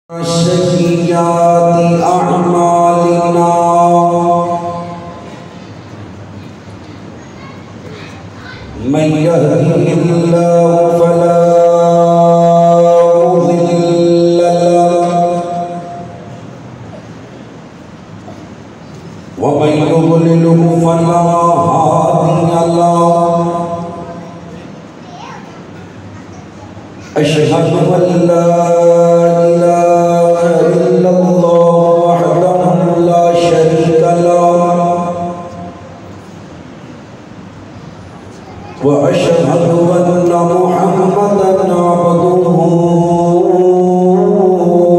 سيئات أعمالنا من يهده الله فلا مضل له ومن يضلل فلا هادي له أشهد أن لا إله إلا الله وحده لا شريك له وأشهد أن محمدًا عبده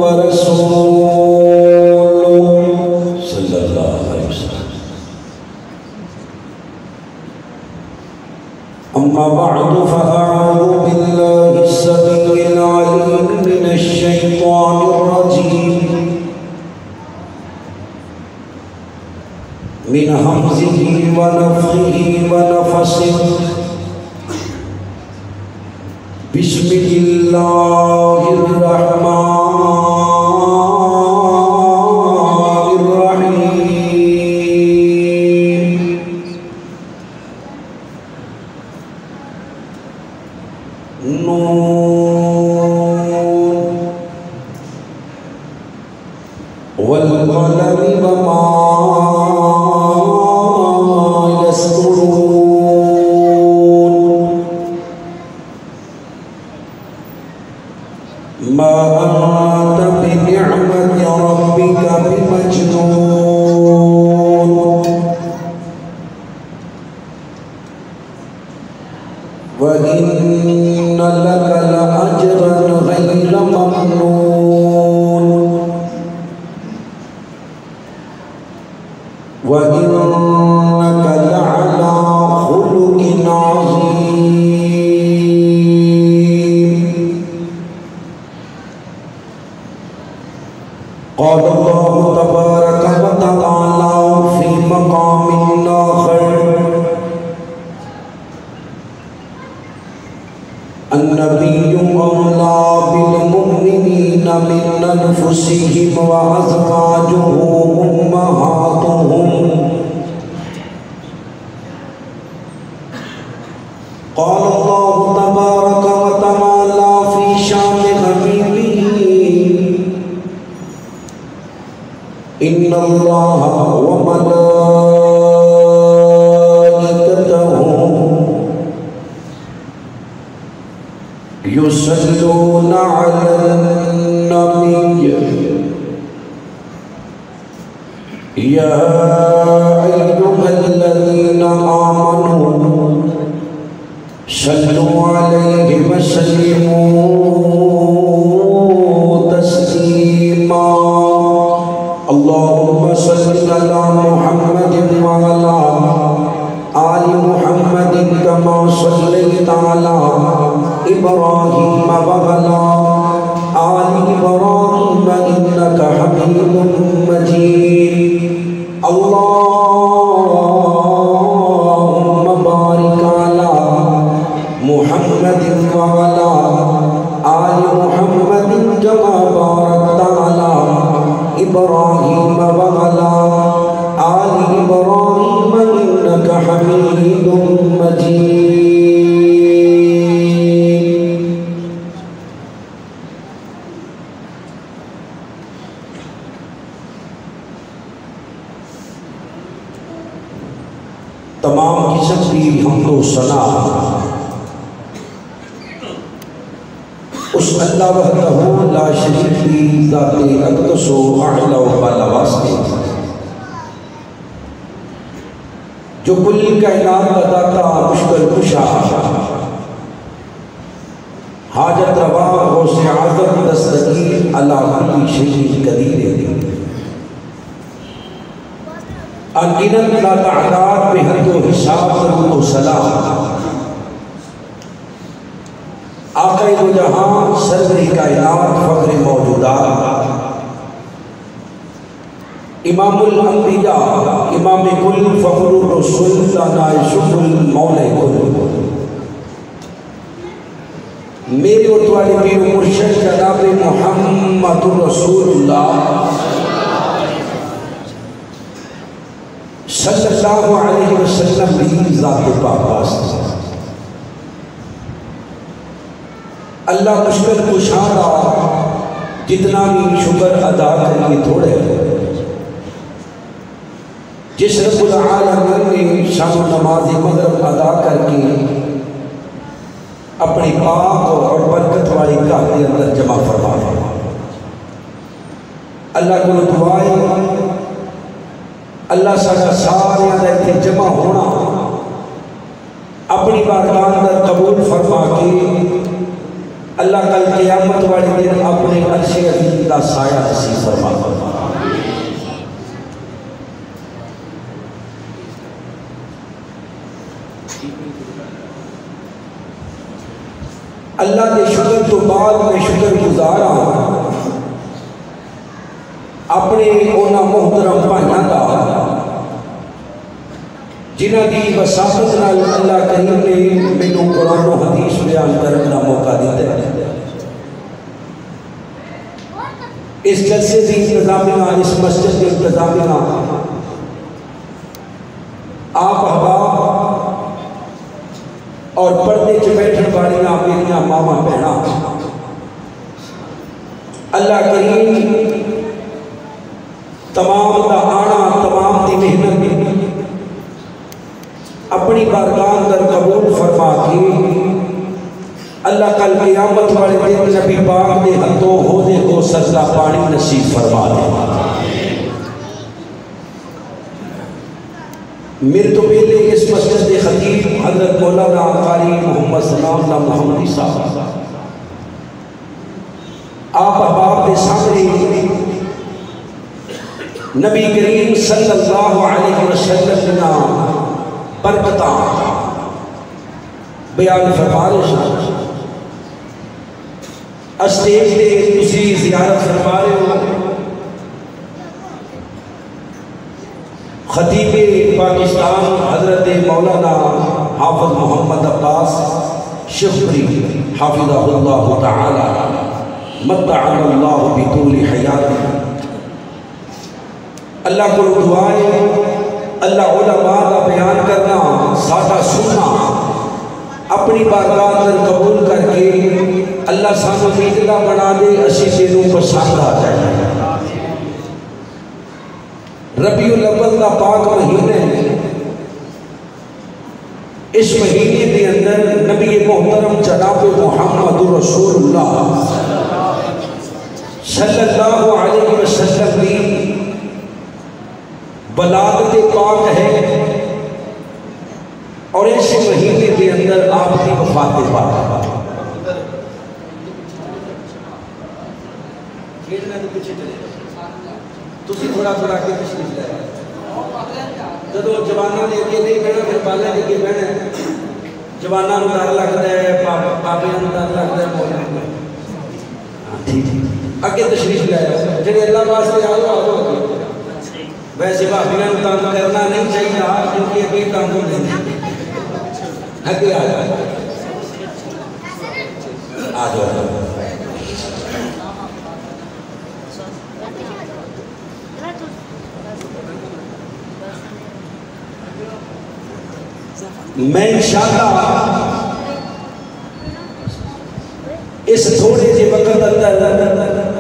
ورسوله صلى الله عليه وسلم. أما بعد فأعوذ بالله السميع العليم من الشيطان الرجيم من همزه ونفخه ونفسه. بسم الله الرحمن الرحيم. نون والقلم وما يسطرون. ما أنت بنعمة ربك بمجنون. وإن لك لأجرا غير ممنون. وإنك لعلى خلق عظيم. قال الله تبارك وتعالى في مقام آخر: النبي أولى بالمؤمنين من أنفسهم وأزواجه أمهاتهم. قال الله تبارك وتعالى في شأن حبيبه: إن الله وملائكته يصلون على النبي يا أيها الذين آمنوا صلوا عليه وسلموا تسليما. اللهم صل على محمد وعلى آل محمد كما صليت على إبراهيم وعلى آل إبراهيم إنك حميد مجيد. اللهم بارك على محمد وعلى آل محمد كما باركت على إبراهيم وعلى آل إبراهيم إنك حميد مجيد. تمام قسم کی حمد و ثنا اس اللہ وحدہ لا شریک کی ذات اقدس و اعلی و بالا واسطے جو کل کائنات کا داتا مشکل کشا حاجت روا غوث اعظم دستگیر علی کل شیء قدیر انگنت لا تعداد بے حد و حساب درود و سلام آقا دو جہاں صدر کائنات فخر موجودات امام الانبیاء امام کل فخر الرسول دانائے شکر المولے کل میرے اور تمہارے پیر و مرشد جناب محمد رسول اللہ صلی اللہ علیہ وسلم بھی ذات پاک واسطے اللہ مشکل کشادہ جتنا بھی شکر ادا کرنے تھوڑے جس رب العالمین نے شام و نماز مغرب ادا کر کے اپنی پاک اور برکت والی گھر کے اندر جمع فرمایا اللہ کو دعائیں اللہ سارا سارے اتنے جمع ہونا اپنی بارگاہ اندر قبول فرما کے اللہ کل قیامت والے دن اپنے عرش عظیم کا سایہ نصیب فرما اللہ کے شکر تو بعد میں شکر گزار ہوں اپنے اونا محترم بھائیاں دا جنہ کی وساطت نال اللہ کریم نے مینوں قرآن و حدیث بیان کرنے کا موقع دیتا ہے اس جلسے کی انتظامیہ اس مسجد کی انتظامیہ آپ احباب اور پردے چ بیٹھن والیاں میریاں ماما بہناں اللہ کریم تمام دا آنا تمام دی محنت اپنی بارگاہ اندر قبول فرما کے اللہ کل قیامت والے دن نبی پاک دے ہتھوں ہودے کو سجدہ پانی نصیب فرما دے میرے تو پہلے اس مسجد کے خطیب حضرت مولانا قاری محمد سلام اللہ محمدی صاحب آپ احباب کے سامنے نبی کریم صلی اللہ علیہ وسلم نے برکتاں بیان فرما رہے اسٹیج پہ تسی زیارت فرما رہے ہو خطیب پاکستان حضرت مولانا حافظ محمد عباس شفری حافظہ اللہ تعالی متعنا اللہ بطول حیات اللہ کو دعائیں اللہ علماء کا بیان کرنا سادہ سننا اپنی بارگاہ اندر قبول کر کے اللہ سانو فیضلہ بنا دے اسی دنوں پسند آ جائے ربیع الاول کا پاک مہینے اس مہینے کے اندر نبی محترم جناب محمد رسول اللہ صلی اللہ علیہ وسلم کی ولادت پاک ہے اور اس مہینے کے اندر آپ کی وفات پاک تسی تھوڑا تھوڑا کے تشریف لے جدو جوانوں نے اگے نہیں بہنا پھر بالے نے اگے بہنا جوانوں کو ڈر لگتا ہے پاپیاں کو ڈر لگتا ہے اگے تشریف لے جڑے اللہ واسطے آؤ ویسے بھابیاں کو تنگ کرنا نہیں چاہیے کیونکہ اگے تنگ ہو نہیں اگے آ جاؤ میں انشاءاللہ اس تھوڑے سے وقت اندر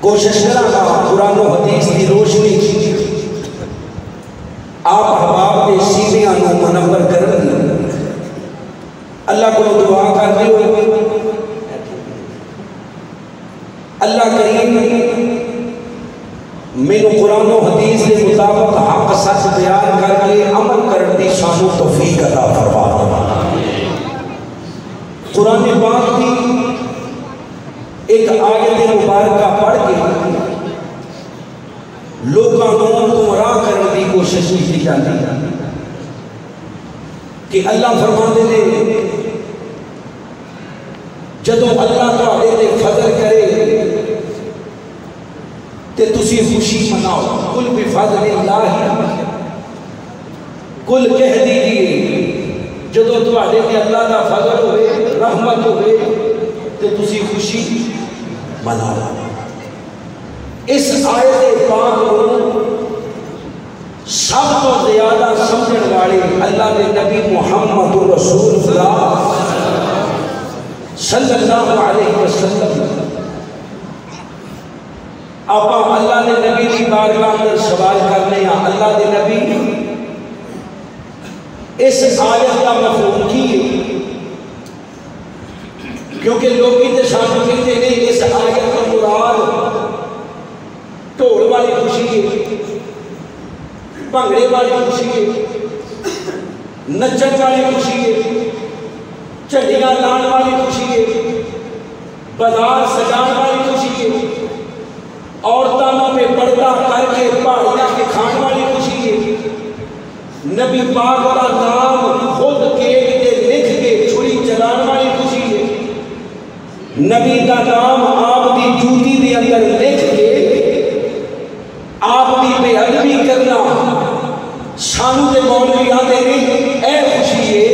کوشش کرا قرآن و حدیث کی روشنی آپ احباب کے سینیاں نو منور کریں اللہ کو دعا کر دیو اللہ کریم میرے قرآن و حدیث کے مطابق حق سچ بیان کر کے عمل کرنے کی سانو توفیق عطا فرما قرآن پاک کی ایک آیت مبارکہ پڑھ کے لوگوں کو گمراہ کرنے کی کوشش کی جاتی ہے کہ اللہ فرماتے ہیں جدو اللہ تعالی نے فضل کرے تے تسی خوشی مناؤ کل بفضل اللہ کل کہہ دیجئے جدو تواڈے تے اللہ دا فضل ہوئے رحمت ہوئے تو تسی خوشی منا لو۔ اس آیت پاک کو سب تو زیادہ سمجھن والے اللہ کے نبی محمد رسول اللہ صلی اللہ علیہ وسلم۔ آپ اللہ کے نبی کی بارگاہ میں سوال کرنے ہیں، اللہ کے نبی اس آیت کا مفہوم کی ہے؟ کیونکہ لوگ تے ساتھ کہتے ہیں اس آیت کا مراد ڈھول والی خوشی ہے، بھنگڑے والی خوشی ہے، نچن والی خوشی ہے، جھنڈیاں لان والی خوشی ہے، بازار سجان والی خوشی ہے، عورتوں پہ پردہ کر کے پہاڑیاں کے کھان والی خوشی ہے، نبی پاک کا نام خود کیک کے لکھ کے چھری چلان والی خوشی ہے، نبی کا نام آپ کی جوتی کے اندر لکھ کے آپ کی بے ادبی کرنا سانو دے مولوی آتے نہیں، اے خوشی ہے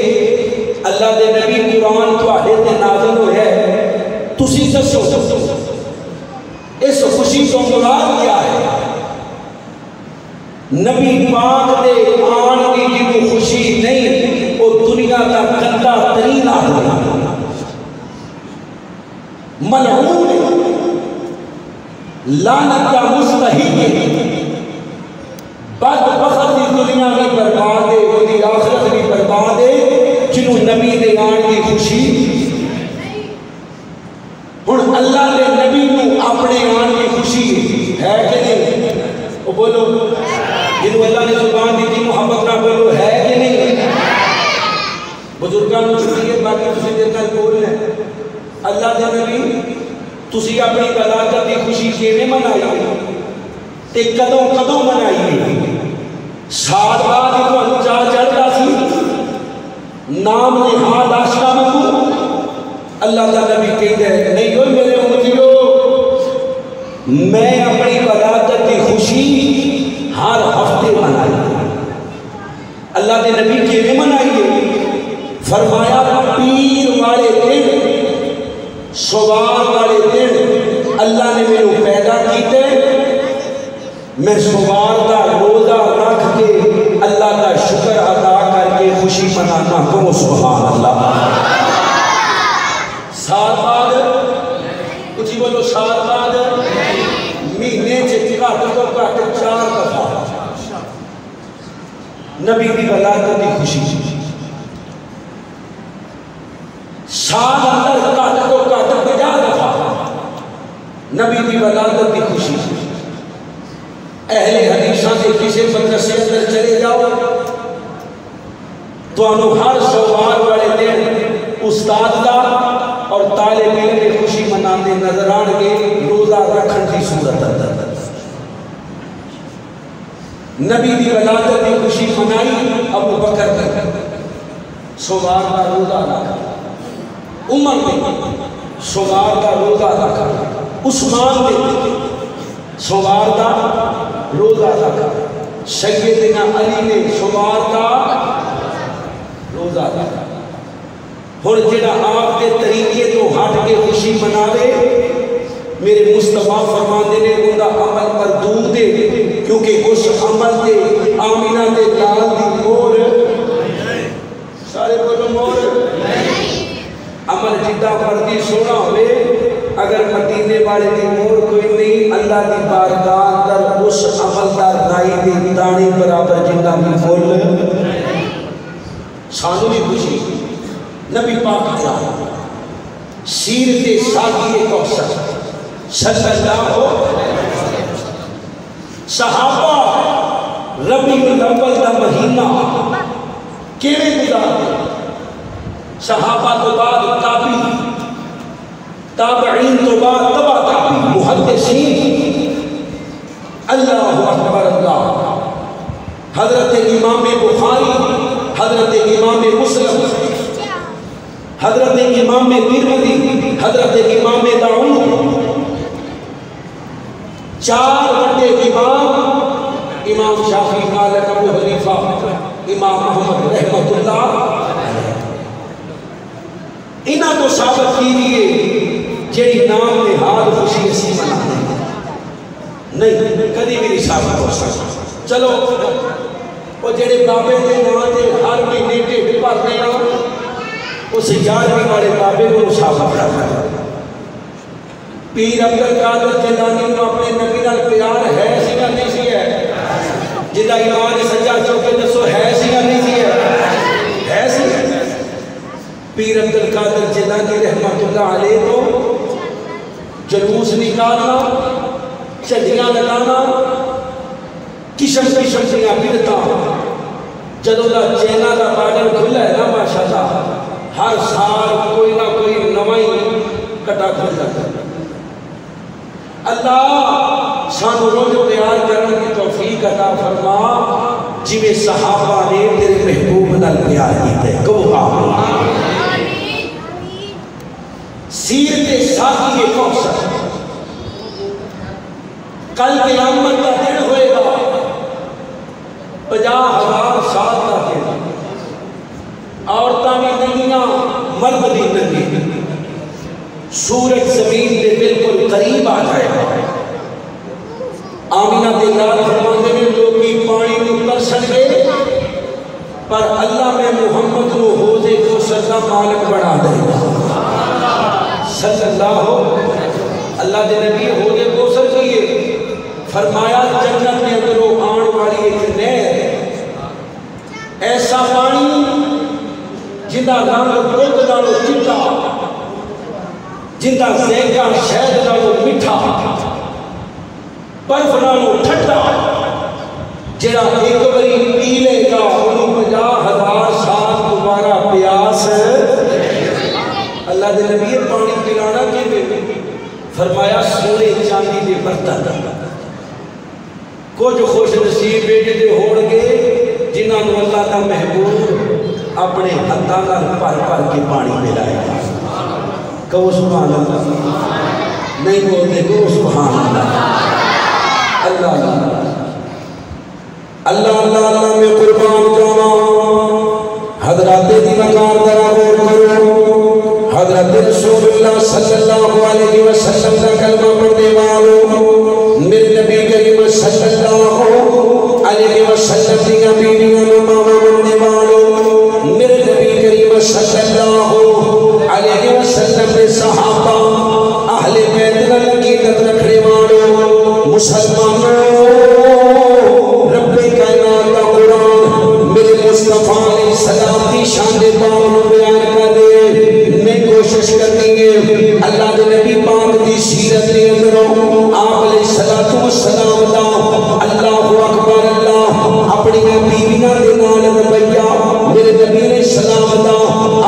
اللہ دے نبی قرآن تواڈے تے نازل ہویا ہے، تسی دسو اس خوشی کو مراد کیا ہے؟ نبی پاک دے آن کی جنہوں خوشی نہیں وہ دنیا کا گندہ ترین آدمی ملعون لعنت کا مستحق بدبخت دی دنیا بھی برباد ہے، وہ دی آخرت بھی برباد ہے جنہوں نبی دے آن کی خوشی۔ ہن اللہ دے نبی کو اپنے آن کی خوشی ہے کہ نہیں؟ وہ بولو جنہوں اللہ نے زبان دی تھی محبت نہ بولو ہے کہ نہیں؟ بزرگان چھوٹی ہے باقی تسی دیر کل بول لیں اللہ دے نبی تسی اپنی ولادت کی خوشی کیویں منائی تے کدوں کدوں منائی؟ سال بعد تمہیں چاہ چڑھتا سی نام نہاد آشنا منگو؟ اللہ کا نبی کہتے ہیں نہیں ہو میرے امتیو، میں اپنی ولادت کی خوشی ہر ہفتے منائی۔ اللہ کے نبی کیویں منائی؟ فرمایا پیر والے دن سوار والے دن اللہ نے میرے پیدا کیتے، میں سوار کا روزہ رکھ کے اللہ کا شکر ادا کر کے خوشی منانا ہوں، سبحان اللہ۔ سال بعد کچھ بولو سال بعد مہینے گھٹ تو گھٹ 4 دفعہ نبی کی ولادت کی خوشی، سال اندر گھٹ تو گھٹ 50 دفعہ نبی کی ولادت کی خوشی۔ اہل حدیثاں کے کسی مدرسے اندر چلے جاؤ تو انہوں ہر سوال والے دن استاد کا اور طالب علم کی خوشی مناتے نظر آن کے روزہ رکھن کی صورت اندر نبی کی ولادت کی خوشی منائی ابو بکر نے سوال کا روزہ رکھا، عمر نے سوال کا روزہ رکھا، عثمان نے سوال کا روزہ رکھا، سیدنا علی نے سوال کا روزہ رکھا۔ اور جڑا آپ کے طریقے تو ہٹ کے خوشی مناوے میرے مصطفیٰ فرماندے نے ان کا عمل مردود دے، کیونکہ اس عمل دے آمینہ دے لال دی مور، سارے بولو مور، عمل جدہ مردی سونا ہوئے اگر مدینے والے دی مور کوئی نہیں، اللہ دی بارگاہ اندر اس عمل دا رائی دی دانی برابر جدہ بھی مول سانو بھی خوشی۔ نبی پاک کیا سیرت ساقی کوثر صلی اللہ صحابہ ربیع الاول دا مہینہ کیویں گزارتے؟ صحابہ تو بعد تابعین، تابعین تو بعد تبع تابعین، محدثین، اللہ اکبر اللہ، حضرت امام بخاری، حضرت امام مسلم، حضرت امام ترمذی، حضرت امام داؤد، 4 بڑے امام، امام شافعی، مالک، ابو حنیفہ، امام محمد رحمۃ اللہ، ان انہاں تو ثابت کیجئے جیڑی نام نہاد خوشی اسی منانے نہیں کدی بھی نہیں ثابت ہو سکتا. چلو وہ جڑے بابے دے نام دے ہر مہینے ڈھڈ بھرنے آ اس 11ویں والے بابے کو ثابت رکھا ہے. پیر عبد القادر جیلانی کو اپنے نبی نال پیار ہے سی یا نہیں سی ہے؟ جدا ایمان سچا چوکے دسو ہے سی یا نہیں سی ہے سی. پیر عبد القادر جیلانی رحمت اللہ علیہ کو جلوس نکالنا چڑیاں لگانا قسم قسم سے بدعتاں جدوں دا چینہ دا بارڈر کھلا ہے نا ماشاءاللہ ہر سال کوئی نہ کوئی نوائی کٹا کھل جاتا ہے. اللہ سانو روز پیار کرنے کی توفیق عطا فرما جویں صحابہ نے تیرے محبوب نال پیار کیتا ہے. کہو آمین. سیرت ساقی کوثر کل قیامت کا دن ہوئے گا 50,000 سال کا دن. عورتاں بھی ننگیاں مرد بھی ننگے. سورج زمین کے بالکل قریب آ جائے گا. آمینہ دے لال فرماندے میں لوگ کی پانی کو ترسن گے پر اللہ میں محمد کو حوضے کو سزا مالک بنا دے گا. صلی اللہ دے نبی حوضے کو سر کیے فرمایا جنت میں اگر وہ آن والی ایک نہر ایسا پانی جنہ رنگ دودھ نالو چٹا جنہ زیگا شہد نالو میٹھا برف نالو ٹھنڈا جڑا ایک بری پی لے گا انہوں 50,000 سال دوبارہ پیاس. اللہ دے نبی پانی پلانا کے فرمایا سونے چاندی دے برتن کچھ خوش نصیب بیٹے دے ہوڑ گے جنہاں نو اللہ کا محبوب اپنے ہتھاں نال بھر بھر کے پانی پلائے گا. کہو سبحان اللہ. نہیں بولتے کہو سبحان اللہ. اللہ اللہ اللہ اللہ میں قربان جاواں. حضرات دی مقام ذرا غور کرو. حضرت رسول اللہ صلی اللہ علیہ وسلم کا کلمہ پڑھنے والوں میرے نبی کریم صلی اللہ علیہ وسلم کی بیویاں نو ماں بننے والوں میرے نبی کریم صلی اللہ علیہ وسلم کے صحابہ اہل بیت نال عقیدت رکھنے والوں مسلمانوں رب کائنات کا قرآن میرے مصطفیٰ علیہ السلام کی شان پاک نو بیان کر دے. میں کوشش کرنی ہے اللہ دے نبی پاک دی سیرت دے اندروں آپ علیہ السلام دا اللہ اکبر اللہ اپنی بیویاں دے نال رویہ میرے نبی علیہ السلام دا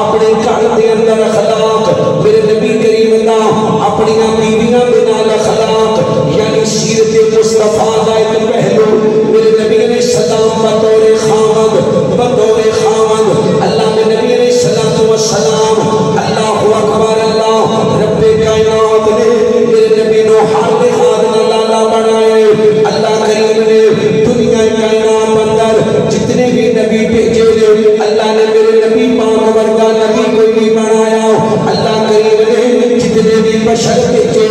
اپنے گھر دے اندر اخلاق میرے نبی کریم دا اپنی بیویاں دے نال اخلاق یعنی سیرت مصطفیٰ دا ایک پہلو میرے نبی علیہ السلام بطور خامد اللہ میں نبی علیہ السلام اللہ اکبر اللہ رب کائنات نے میرے نبی نو ہر لحاظ نال لالا بنائے. اللہ کریم نے دنیا کائنات اندر جتنے بھی نبی بھیجے اللہ نے میرے نبی پاک ورگا نبی کوئی نہیں بنایا. اللہ کریم نے جتنے بھی بشر بھیجے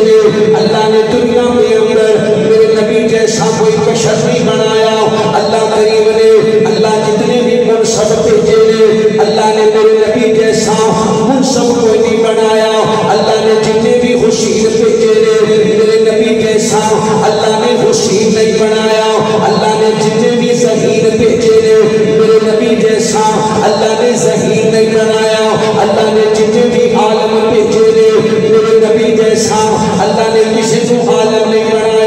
اللہ نے دنیا میں اندر میرے نبی جیسا کوئی بشر نہیں بنایا. اللہ کریم نے اللہ جتنے بھی منصب بھیجے اللہ نے میرے نبی جیسا منصب کوئی نہیں بنایا. اللہ نے جتنے بھی حسین بھیجے میرے نبی جیسا اللہ نے حسین نہیں بنایا. اللہ نے جتنے بھی ظہیر بھیجے میرے نبی جیسا اللہ نے ظہیر نہیں بنایا. اللہ نے جتنے بھی عالم بھیجے میرے نبی جیسا اللہ نے کسی کو عالم نہیں بنایا.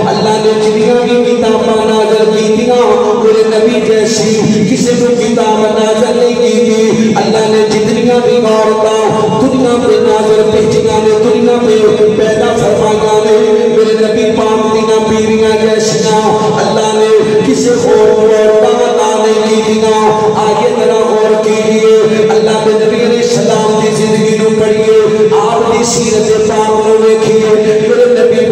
اللہ نے جتنی بھی کتاباں نازل کیتیاں میرے نبی جیسی کسی کو کتاب نازل نہیں کی تھی. اللہ نے جتنی بھی عورتاں دنیا پہ نازل بھیجیاں نے دنیا پہ پیدا فرمایا نے میرے نبی پاک دینا بیویاں جیسیاں اللہ نے کسی اور عورتاں نہیں کیتیاں. آگے ذرا غور کیجیے اللہ کے نبی علیہ السلام کی زندگی نو پڑھیے آپ کی سیرت پاک نو دیکھیے میرے نبی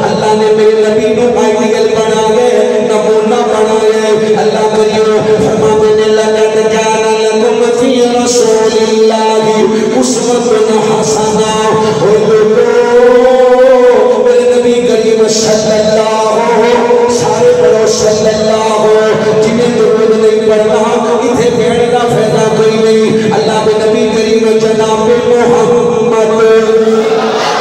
اللہ نے میرے نبی کو آئیڈیل بنا گئے نمونہ بنا گئے اللہ کریو فرما دینے لقد کان لکم فی رسول اللہ اسوۃ حسنہ میرے نبی کریم صلی اللہ سارے پڑھو صلی اللہ جنہیں درود نہیں پڑھنا اتھے بیٹھ کا فائدہ کوئی نہیں اللہ کے نبی کریم جناب محمد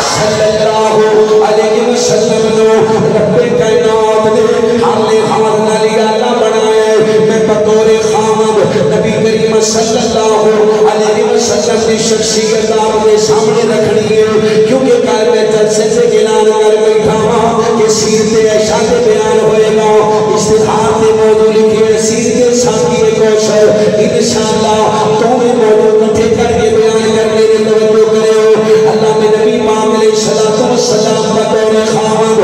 صلی اللہ علیہ وسلم نے رب کائنات نے حال حال نالی اللہ بنایا میں بطور خامد نبی کریم صلی اللہ علیہ وسلم کی شخصیت آپ کے سامنے رکھنی ہے کیونکہ کل میں جلسے سے اعلان کر بیٹھا ہوں کہ سیرت عائشہ کے بیان ہوئے گا استخار کے موضوع لکھے سیرت ساکی کوشر انشاءاللہ تمہیں موضوع کٹھے کر کے بیان کرنے میں توجہ کرے ہو اللہ میں نبی پاک علیہ السلام بطور خامد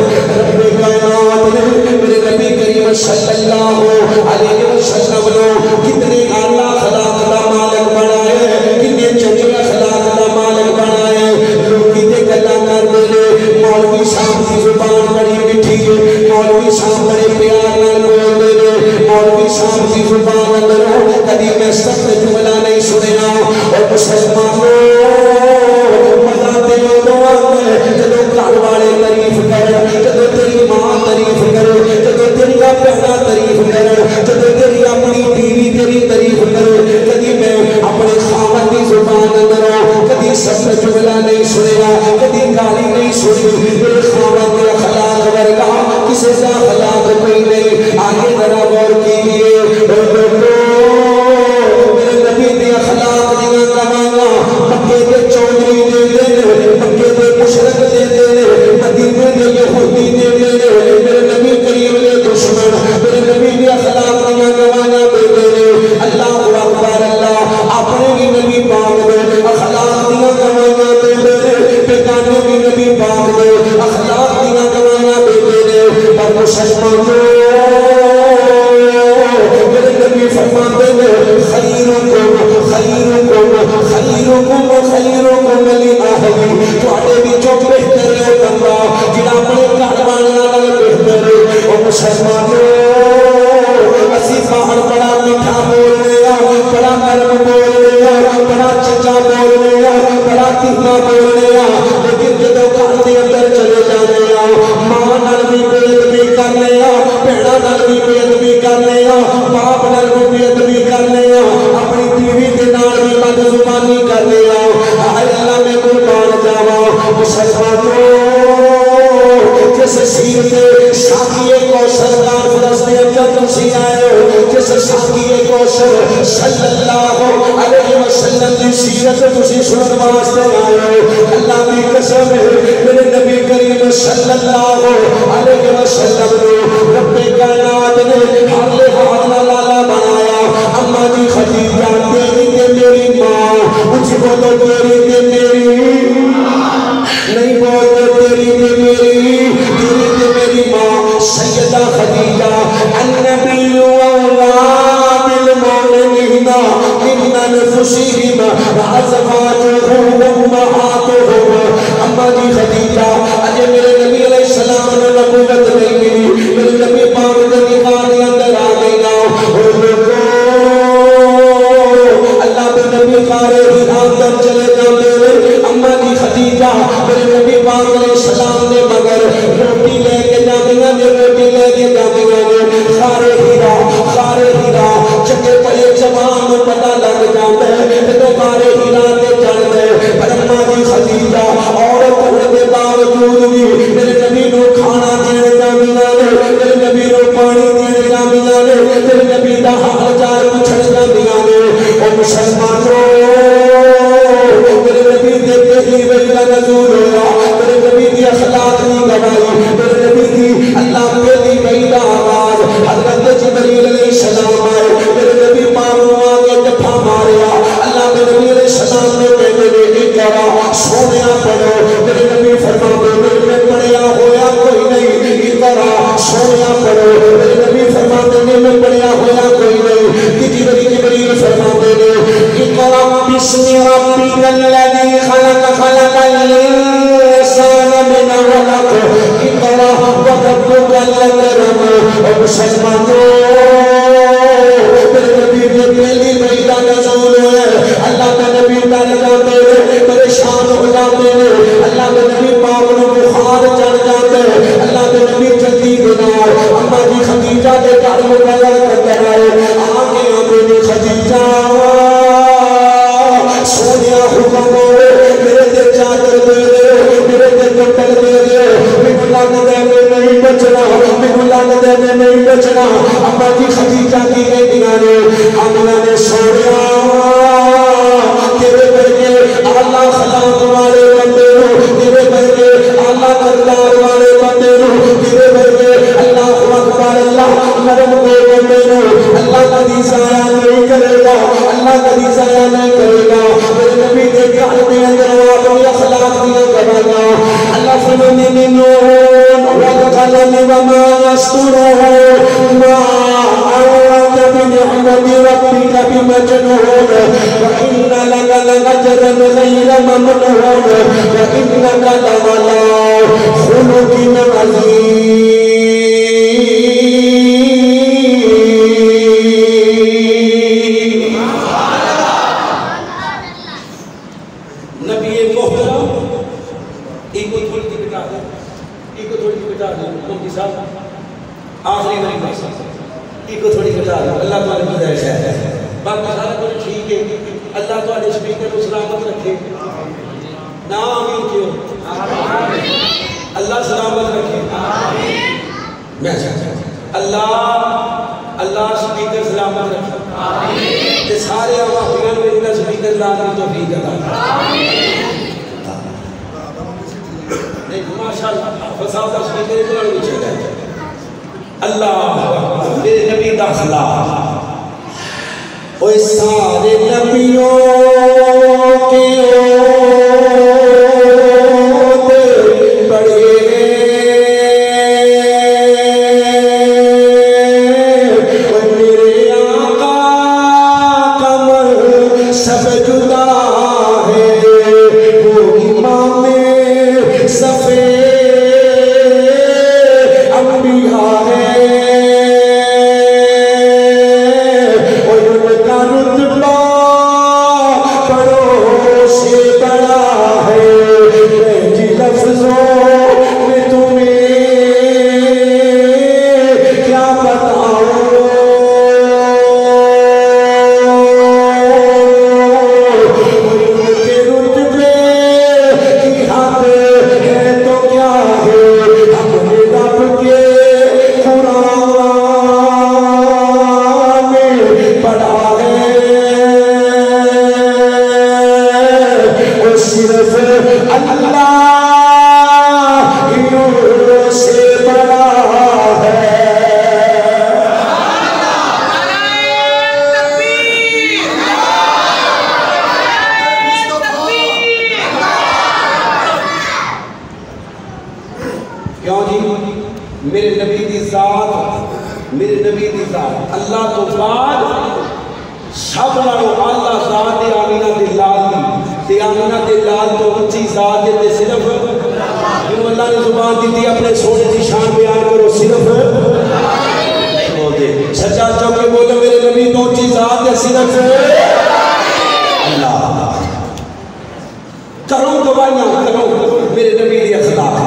رب کائنات نے میرے نبی کریم صلی اللہ علیہ وسلم نے کتنے اعلیٰ اخلاق کا مالک بنائے کتنے چنگے اخلاق کا مالک بنائے لوگ کتنے گلا کر دے مولوی صاحب کی زبان بڑی میٹھی ہے مولوی صاحب بڑے پیار نال بول دے مولوی صاحب کی زبان اندر کبھی میں سخت جملہ نہیں سنیا اور مسلمانوں مزہ دے دعا میں جدو گھر والے تعریف کرے جدو تیری ماں تعریف کرے جدو تیری پہنا تعریف کرے جدو تیری اپنی بیوی تیری تعریف کرے کبھی میں اپنے خاوند کی زبان اندر کبھی سخت جملہ نہیں سنیا کبھی گالی نہیں سنی میرے خاوند کے اخلاق ورگا کسی کا اخلاق کوئی نہیں آگے ذرا غور کیجیے میرے نبی کے اخلاق دیاں گواہاں مکے کے چودھری دے دے مکے کے مشرک دے دے مدینے کے یہودی دے دے میرے نبی کریم کے دشمن میرے نبی کے اخلاق دیاں گواہاں دے دے اللہ اکبر اللہ اپنے بھی نبی پاک دے اخلاق دیاں گواہاں دے دے بیگانے بھی نبی پاک دے اخلاق دیاں گواہاں دے دے پر مسلمانوں میرے نبی فرماتے ہیں خیرکم لأہلی تواڈے وچوں بہتر ہے بندہ جڑا اپنے گھر والوں نال بہتر ہے او مسلمانوں اسی باہر بڑا میٹھا بولنے بڑا نرم بولنے بڑا چنگا بولنے بڑا تیکھا بولنے لیکن جدوں گھر دے اندر چلے جانے ماں نال بھی بے ادبی کرنے بھیڑاں نال بھی بے ادبی کرنے باپ نال بھی بے ادبی کرنے اپنی بیوی کے نال بھی بد زبانی کرنے ہائے اللہ میں قربان جاواں مسلمانوں جس سیرت ساقی کوثر کانفرنس دے اندر تسی آئے ہو جس ساقی کوثر صلی اللہ علیہ وسلم کی سیرت تسی سنن واسطے آئے ہو اللہ کی قسم ہے میرے نبی کریم صلی اللہ علیہ وسلم نے رب کائنات نے ہر لحاظ لالا بنایا اما جی خدیجہ تیری تے میری ماں مجھ بولو تیری تے میری نہیں بولو تیری تے میری ماں سیدہ خدیجہ النبی اولا بالمؤمنین من انفسہم وازواجہ امہاتہم اما جی خدیجہ اجے میرے نبی علیہ السلام نے نبوت نہیں ملی میرے نبی پاک کے نکاح کے اندر آ گئی اللہ کے نبی قارے اندر چلے جاتے اما جی خدیجہ میرے نبی پاک علیہ السلام نے مگر روٹی لے کے جاندیاں نے روٹی لے کے جاندیاں نے خارے ہیرا چنگے پلے جوان نوں پتہ لگ جاندا ہے تے خارے ہیرا تے چڑھ دے پر اما جی خدیجہ عورت ہونے کے باوجود بھی میرے نبی نوں کھانا دین جاندیاں نے میرے نبی نوں پانی دین جاندیاں نے میرے نبی دا حال چال پوچھن جاندیاں نے او مسلمانوں میرے نبی دے پہلی وحی کا نزول ہوا میرے نبی دی اخلاق دی گواہی میرے نبی دی اللہ پہلی وحی دا آواز حضرت جبریل علیہ السلام آئے میرے نبی پاک نوں آ کے جفا ماریا اللہ کے نبی علیہ السلام نے کہتے ہیں اقرا سونیا پڑھو میرے نبی فرماتے میں پڑھیا ہویا کوئی نہیں اقرا سونیا پڑھو میرے نبی فرماتے ہیں میں پڑھیا ہویا کوئی نہیں تیجی بڑی جبریل فرماتے ہیں اقرا بسم ربک الذی خلق الانسان من علق اقرا ربک الاکرم اور مسلمانوں میرے نبی نے پہلی مہینہ نزول ہوئے اللہ کے نبی ڈر جاتے پریشان ہو جاتے اللہ کے نبی پاک نے بخار چڑھ جاتے اللہ کے نبی جلدی بنائے اما جی خدیجہ کے گھر میں بیان کرتے رہے آگے میری خدیجہ سونیا حکم ہو میرے دل چادر دے دے میرے دل کٹل دے دے میرے لگتے میں نہیں بچنا میرے لگتے میں نہیں بچنا اما جی خدیجہ کی گئی دیانے اللہ نے سونیا تیرے برگے اللہ خلاق والے بندے رو تیرے برگے اللہ کردار والے بندے رو تیرے برگے اللہ اکبر اللہ نرم دے بندے رو اللہ کبھی ضائع نہیں کرے گا اللہ کبھی ضائع نہیں کرے گا میرے نبی کے گھر میں اندر اپنی اخلاق دیا کرے گا اللہ فرمانے میں نون والقلم وما يسطرون ما أنت بنعمة ربك بمجنون وإن لك لأجرا غير ممنون وإنك لعلى خلق عظيم نبی محترم ایک کو تھوڑی سی بتا دیں مفتی صاحب آخری میری بات ایک کو تھوڑی بتا دیں اللہ تعالیٰ کی دعائیں ہے باقی سارا کچھ ٹھیک ہے اللہ تعالیٰ اسپیکر کو سلامت رکھے نام آمین کیوں اللہ سلامت رکھے میں اللہ اسپیکر سلامت رکھے کہ سارے آوازیاں میں انہیں اسپیکر لانے تو بھی کرتا ماشاءاللہ فساد اسپیکر اتنا نہیں چلتا ہے اللہ میرے نبی دا خلاف اوہ سارے نبیوں کے عہدے بڑے اوہ میرے آقا کمر سب جدا ہے وہ امام صفے انبیاء ہے اور ان کا رتبہ بڑوں سے بڑا ہے میں جی لفظوں میں تمہیں کیا بتاؤں اللہ تو بعد سب لڑو اللہ ذات آمینہ دلال دی آمینہ دلال تو اچھی ذات دے صرف جنہوں اللہ نے زبان دی تھی اپنے سونے دی شان بیان کرو صرف سچا چوکے بولے میرے نبی تو اچھی ذات دے صرف اللہ کروں گوائیاں کروں میرے نبی دی اخلاق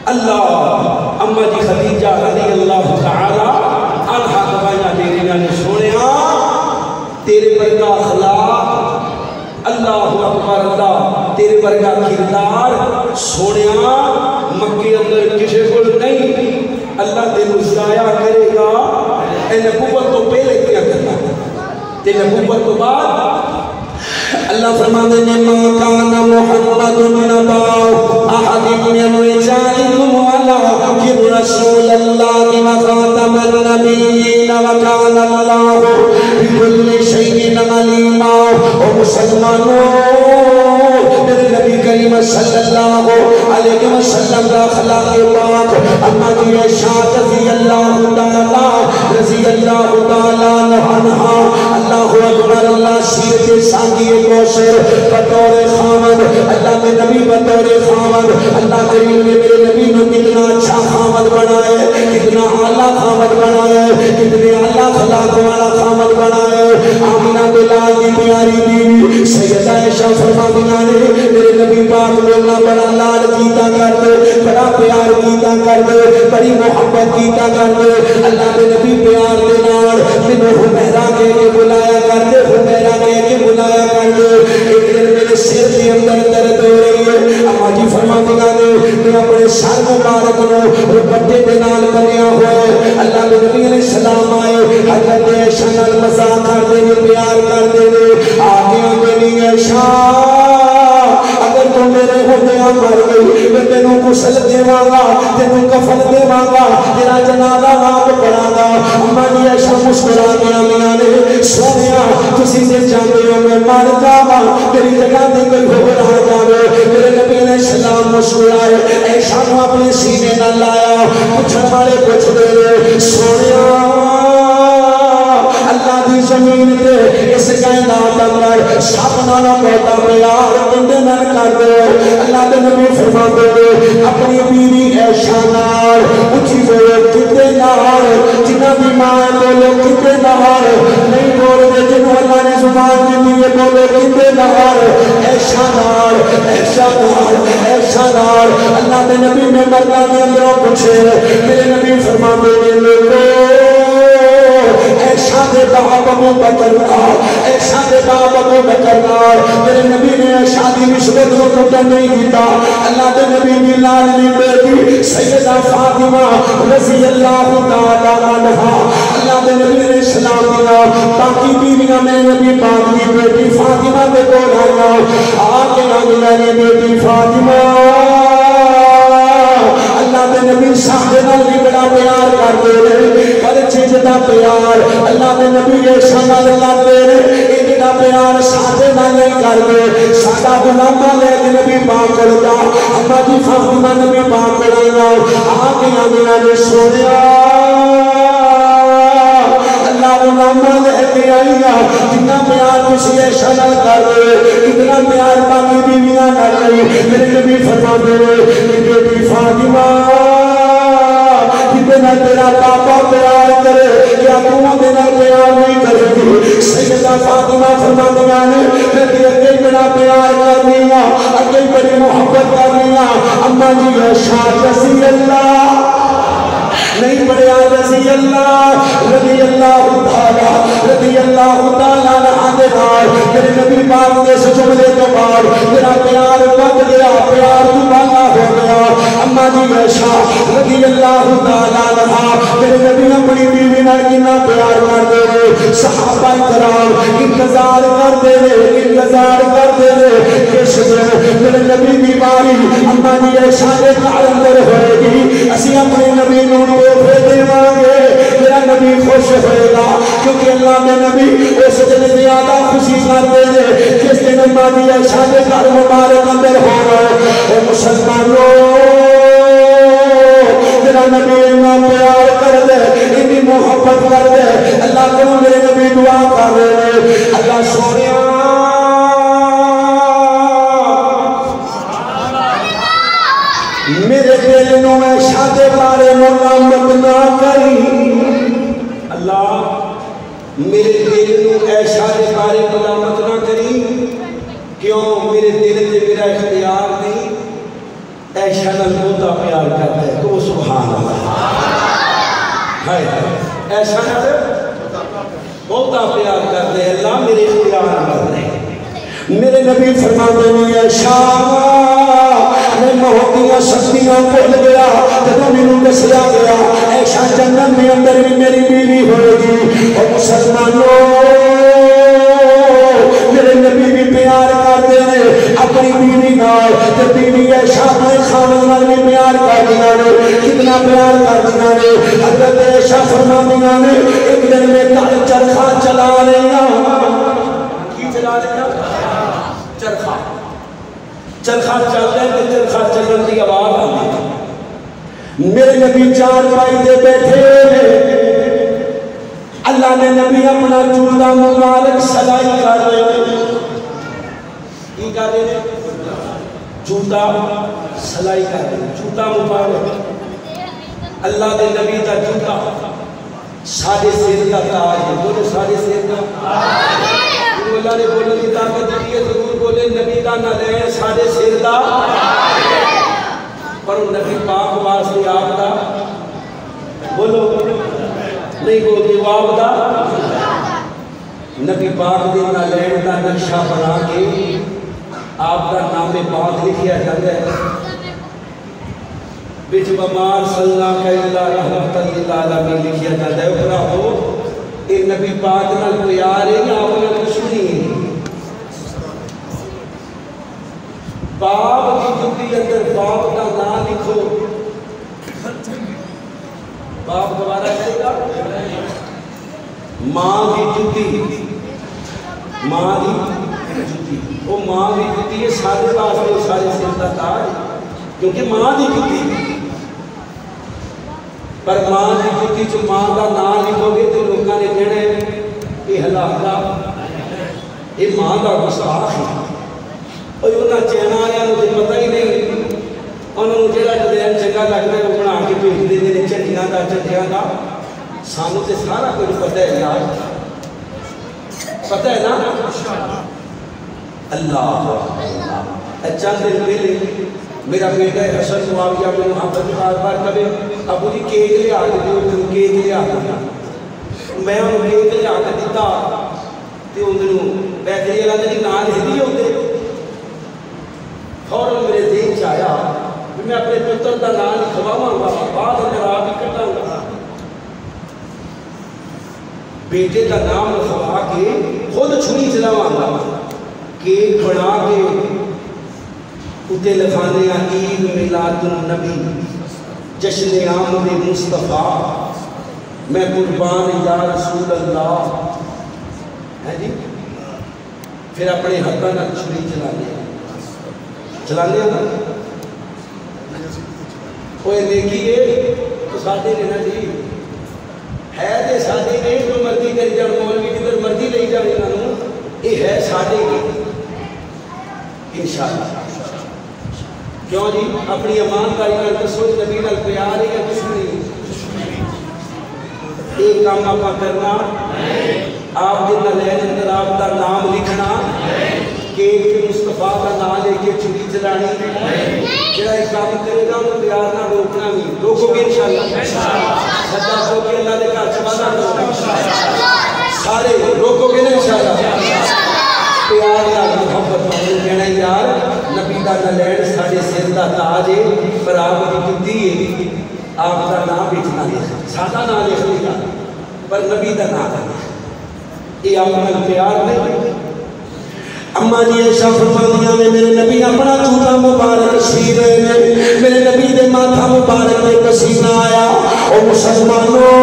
اللہ اما جی خدیجہ رضی اللہ تعالی عنہ گوائیاں دیرینہ نے سوڑیا تیرے برگا اخلاق اللہ اکبر اللہ تیرے برگا کردار سوڑیا مکہ اندر کسی کو نہیں اللہ دل ضائع کرے گا اے نبوت تو پہلے کیا کرنا تے نبوت تو بعد اللہ فرمانے نے ما کان محمد نبا احد من رجالکم ولکن رسول اللہ وخاتم النبیین وکان اللہ بكل شیء علیما او مسلمانوں میرے نبی کریم صلی اللہ علیہ وسلم دا خلاق پاک اما جی عائشہ رضی اللہ تعالی عنہا اللہ اکبر اللہ سیرت سانگی کوثر بطور خامد اللہ میں نبی بطور خامد اللہ کریم نے میرے نبی نے کتنا اچھا خامد بنائے کتنا اعلیٰ خامد بنائے کتنے اعلیٰ خلاق والا خامد بنائے آمینہ بلال کی پیاری بیوی سیدہ عائشہ فرماتی نے میرے نبی پاک بولنا بڑا لال کیتا کر دے بڑا پیار کیتا کر دے بڑی محبت کیتا کر دے اللہ کے نبی پیار دے نال مینوں حمیرہ کہہ کے بلایا کر دے حمیرہ کہہ کے بلایا کر دے ایک دن میرے سر کے اندر درد ہو رہی ہے اما جی فرماتی نے میں اپنے سر مبارک نو دوپٹے دے نال بنیا ہوا ہے اللہ کے نبی علیہ السلام آئے حضرت عائشہ نال مزاح کر دے پیار کر دے آگے میری عائشہ اگر تو میرے ہوندیاں مر گئی میں تینوں غسل دیواں گا تینوں کفن دیواں گا تیرا جنازہ نام پڑھاں گا اما جی عائشہ مسکرا کے آمینہ نے سونیا تسی تے جاندے ہو میں مر جاواں تیری جگہ تے کوئی ہور آ جاوے میرے نبی علیہ السلام مسکرائے عائشہ نو اپنے سینے نال لایا پوچھن والے پوچھ دے سونیا اللہ دی زمین تے اس کائنات اندر سب نالوں بہتا پیار کندے نال کر دے اللہ دے نبی فرماندے نے اپنی بیوی عائشہ نال اٹھی بولے کتے نال جنہاں دی ماں بولے کتے نال نہیں بول دے جنہوں اللہ نے زبان دی ہے بولے کتے نال عائشہ نال عائشہ نال عائشہ نال اللہ دے نبی نے مرداں دے اندروں پوچھے میرے نبی فرماندے نے لوگو عائشہ دے باپ ابو بکر نال عائشہ دے باپ ابو بکر نال میرے نبی نے عائشہ دی نسبت کو ٹوٹن نہیں کیتا اللہ دے نبی دی لاڈلی بیٹی سیدہ فاطمہ رضی اللہ تعالی عنہا اللہ دے نبی علیہ السلام دی باقی بیویاں میں نبی پاک دی بیٹی فاطمہ دے کول آیا آکے آمینہ نے بیٹی فاطمہ اللہ دے نبی صاحب نال بھی بڑا پیار کرتے رہے پر چیزا پیار اللہ دے نبی عائشہ نال کرتے رہے ایڈا پیار ساڈے نال نہیں کرتے ساڈا غلام لے کے نبی پاک کول جا اما جی فاطمہ نبی پاک کول آیا آکے آمینہ نے سونیا اللہ غلام لے کے آیا جتنا پیار تسی عائشہ نال کر رہے اتنا پیار باقی بیویاں نال نہیں میرے نبی فرماتے ہیں بیٹی فاطمہ جتنا تیرا پاپا پیار کرے کیا تو دینا پیار نہیں کرے گی سیدہ فاطمہ فرماتی ہیں میں تیرے اگے بڑا پیار کرنی ہوں اگے بڑی محبت کرنی ہوں اما جی عائشہ رضی اللہ نہیں پڑھیا رضی اللہ تعالی عنہ میرے نبی پاک نے اس جملے تو بعد میرا پیار بڑھ گیا پیار دوبارہ ہو گیا اما جی عائشہ رضی اللہ تعالی عنہ میرے نبی اپنی بیوی نال کتنا پیار کرتے رہے صحابہ کرام انتظار کرتے رہے کس دن میرے نبی دی باری اما جی عائشہ کے گھر اندر ہوئے گی اسی اپنے نبی نوں تحفے دیواں گے میرا نبی خوش ہوئے گا کیونکہ اللہ نے نبی اس دن زیادہ خوشی کرتے ہیں جس دن اما جی عائشہ کے گھر مبارک اندر ہو گئے اے مسلمانوں میرا نبی اتنا پیار کر دے اتنی محبت کر دے اللہ کو میرے نبی دعا کر رہے اللہ سونیا میرے دل نو عائشہ دے بارے ملامت نہ کری اللہ میرے دل نو عائشہ دے بارے ملامت نہ کری کیوں میرے دل تے میرا اختیار نہیں عائشہ نال بہتا پیار کرتا ہے تو سبحان اللہ عائشہ نال بہتا پیار کرتے ہیں اللہ میرے اختیار کرتے ہیں میرے نبی فرماتے ہیں عائشہ میں محبتیاں سختیاں بھول گیا جب میرے دسیا گیا عائشہ جنت میں اندر بھی میری بیوی ہوئے گی اور مسلمانوں میرے نبی بھی پیار کرتے ہیں اپنی بیوی نال جب بیوی عائشہ اپنے خاوند نال بھی پیار کرتی ہیں کتنا پیار کرتی ہیں حضرت عائشہ فرماتی ہیں ایک دن میں چرخہ چلا رہی ہوں کی چلا رہی ہوں چرخہ چرخا چلتا ہے تو چرخا چلن کی آواز آتی ہے. میرے نبی چار پائی دے بیٹھے، اللہ نے نبی اپنا جوتا مبارک سلائی کر رہے ہیں. کی کر رہے ہیں؟ جوتا سلائی کر رہے ہیں. جوتا مبارک اللہ دے نبی کا جوتا سارے سر کا تاج ہے. بولو سارے سر کا اللہ نے بولنے کی طاقت دی ہے، ضرور بولے نبی کا نہ لے سارے سر کا. پر نبی پاک واسطے آپ کا بولو نہیں بولتے آپ کا نبی پاک دے نہ لین کا نقشہ بنا کے آپ کا نام پاک لکھیا جاتا ہے. بچ بمار صلی اللہ علیہ رحمت للعالمین لکھیا جاتا ہے. براہو یہ نبی پاک نال پیار ہے یا آپ نے کچھ نہیں ہے؟ باپ کی جتی اندر باپ کا نام لکھو. باپ دوبارہ کہے گا ماں کی جتی، ماں کی جتی، وہ ماں کی جتی ہے سارے واسطے سارے سر کا تاج، کیونکہ ماں کی جتی. پر ماں کی جتی جو ماں کا نام لکھو گے تو لوگوں نے کہنا یہ ہلاکا یہ ماں کا گستاخ ہے. اور انہاں چینا آیا مجھے پتہ ہی نہیں، انہوں نے جڑا ڈیزائن چنگا لگتا ہے وہ بنا کے بھیج دے دے چٹیاں کا چٹیاں کا. سانوں تے سارا کچھ پتہ ہے یار، پتہ ہے نا. اللہ چند دن پہلے میرا بیٹا حسن معاویہ میں محبت بار بار کبھی ابو جی کیک لے آ کے دیو، کیک لے آ کے میں انہوں کیک لے آ کے دیتا تے انہوں بیکری والا نے نام لکھ دیے ہوتے. فوراً میرے ذہن چ آیا کہ میں اپنے پتر کا نام لکھواواں گا، بعد میں آپ ہی کٹاں گا. بیٹے کا نام لکھوا کے خود چھری چلاواں گا، کیک بنا کے اتے لکھانے عید میلاد النبی جشن آمد مصطفیٰ میں قربان یا رسول اللہ ہے جی. پھر اپنے ہاتھوں نال چھری چلانے نا وہ نیکی ہے تو سادے نے نا جی ہے تے سادے نے جو مرضی کری جان مولوی جدھر مرضی لے جانے انہوں یہ ہے سادے نے انشاءاللہ. کیوں جی اپنی ایمانداری نال دسو نبی نال پیار ہے یا کچھ نہیں؟ ایک کام آپ کرنا آپ کے نالین اندر آپ کا نام لکھنا، کیک کے مصطفیٰ کا نام لے کے چھری چلانی. جڑا ایک کام کرے گا انہوں پیار نہ روکنا نہیں. روکو گے انشاءاللہ سچا سو کے اللہ دے گھر چوانا کرو سارے روکو گے نا انشاءاللہ. پیار یا محبت میں کہنا یار نبی کا نالین ساڑھے سر کا تاج ہے، پر آپ کی جتی ہے آپ کا نام بیچنا لکھا سادہ نام لکھ لکھا پر نبی کا نام ہے. یہ آپ کا پیار نہیں. اماں جی عائشہ فرماندیاں نے میرے نبی اپنا جوتا مبارک سی رہے نے، میرے نبی دے ماتھا مبارک دے پسینہ آیا. او مسلمانوں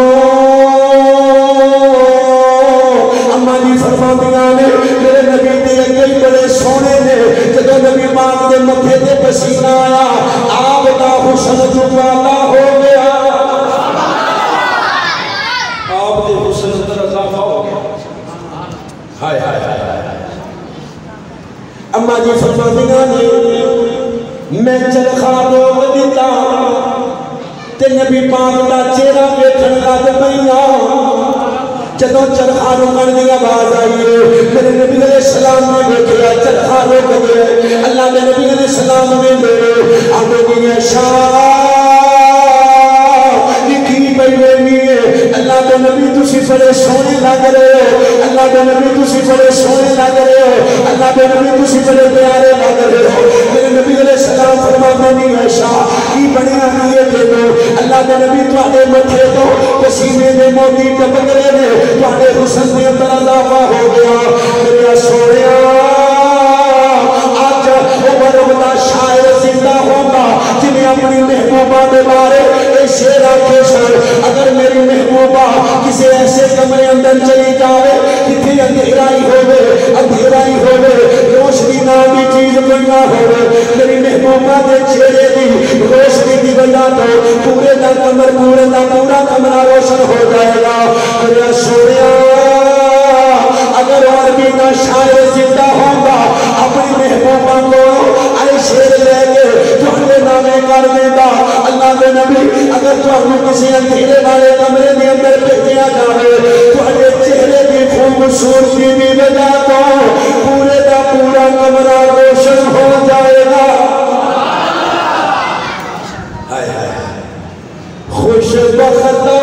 اماں جی فرماندیاں نے میرے نبی دے اگے بڑے سونے نے، جدوں نبی پاک دے متھے تے پسینہ آیا آپ دا حسن جوالا ہو گیا. آپ دے حسن اندر اضافہ ہو گیا. ہائے ہائے ہائے. اماں جی فرماندیاں نے میں چرخا روک دیتا تے نبی پاک دا چہرہ ویکھن لگ پئیاں. جدوں چرخا روکن دی آواز آئی میرے نبی علیہ السلام نے ویکھیا چرخا روک گیا. اللہ دے نبی علیہ السلام نے آگے لکھی پئی وینی ہے اللہ دے نبی تسی بڑے سونے لگ رہے ہو، اللہ دے نبی تسی بڑے سونے لگ رہے ہو، اللہ دے نبی تسی بڑے پیارے لگ رہے ہو. میرے نبی علیہ السلام فرماتے نہیں عائشہ کی بنیا نہیں ہے دیکھو اللہ دے نبی تواڈے متھے تو پسینے دے موتی ٹپک رہے نے، تواڈے حسن دے اندر اضافہ ہو گیا. میرے سونیا اج عمر دا شاعر زندہ ہوگا جنہیں اپنی محبوبہ دے بارے شیر آکھے سن اگر میری محبوبہ کسی ایسے کمرے اندر چلی جاوے جتھے اندھیرائی ہوئے روشنی نامی چیز کوئی نہ ہو میری محبوبہ دے چہرے دی روشنی دی وجہ تو پورے دا پورا کمرہ روشن ہو جائے گا میرا سونیا اگر عربی کا شاعر زندہ ہوگا اپنی محبوبہ کو اے شیر لے کے تھوڑے نامے کر دے گا اللہ کے نبی اگر تھوڑے کسی اندھیرے والے کمرے میں اندر بھیجا جائے تھوڑے چہرے کی خوبصورتی کی وجہ تو پورے کا پورا کمرہ روشن ہو جائے گا خوش بختہ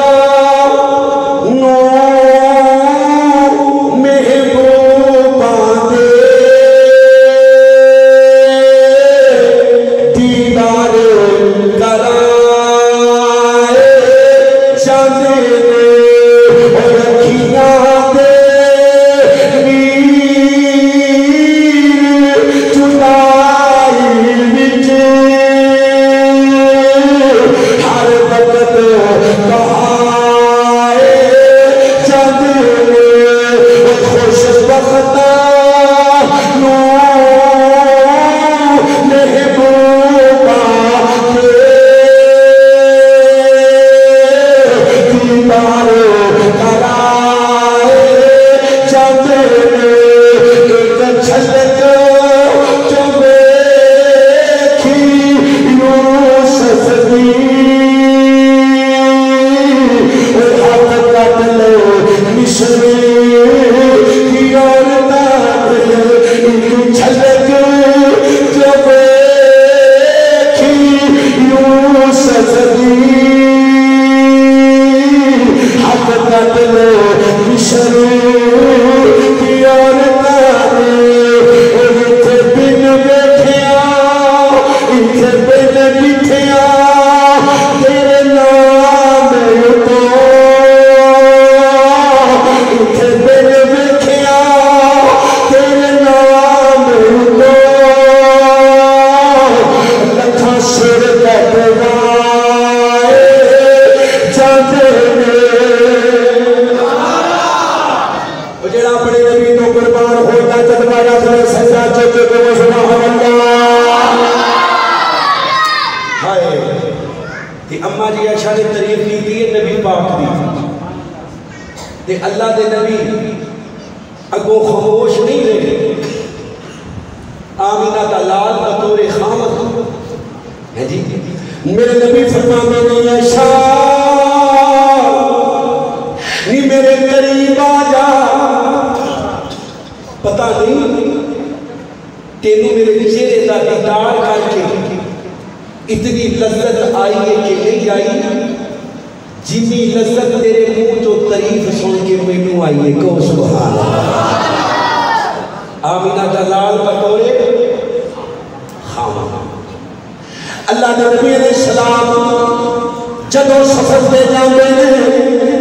اللہ دے نبی اگو خاموش نہیں رہے آمینہ کا لال بطور خامت ہے جی میرے نبی فرمانے نہیں عائشہ نی میرے قریب آ جا پتہ نہیں تینوں میرے چہرے کا دیدار کر کے اتنی لذت آئی ہے کہ نہیں آئی جنی لذت تیرے منہ جو تعریف سن کے مینوں آئی ہے کہ سبحان اللہ آمینہ کا لال بطور خامہ اللہ نے نبی علیہ السلام جدو سفر دے جاندے نے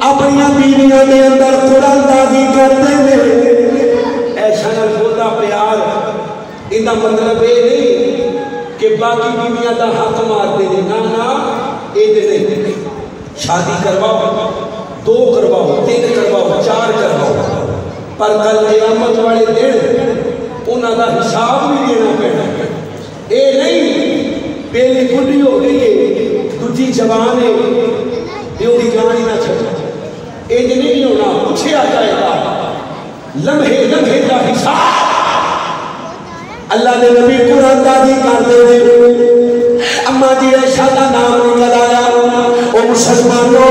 اپنی بیویاں دے اندر قرآن دادی کرتے ہیں ایسا نہ بولا پیار انہا مطلب یہ نہیں کہ باقی بیویاں دا حق مار دے دے نا اے دے دے شادی کرواؤ 2 کرواؤ 3 کرواؤ 4 کرواؤ پر کل قیامت والے دن انہاں دا حساب بھی دینا پڑنا اے نہیں پہلی بڈھی ہو گئی ہے دوجی جوان ہے یہ دی جان ہی نہ چھڑا اے نہیں ہونا پوچھے آ جائے گا لمحے لمحے کا حساب اللہ نے نبی قرآن دادی کر دے اما جی عائشہ کا نام نکل آیا او مسلمانوں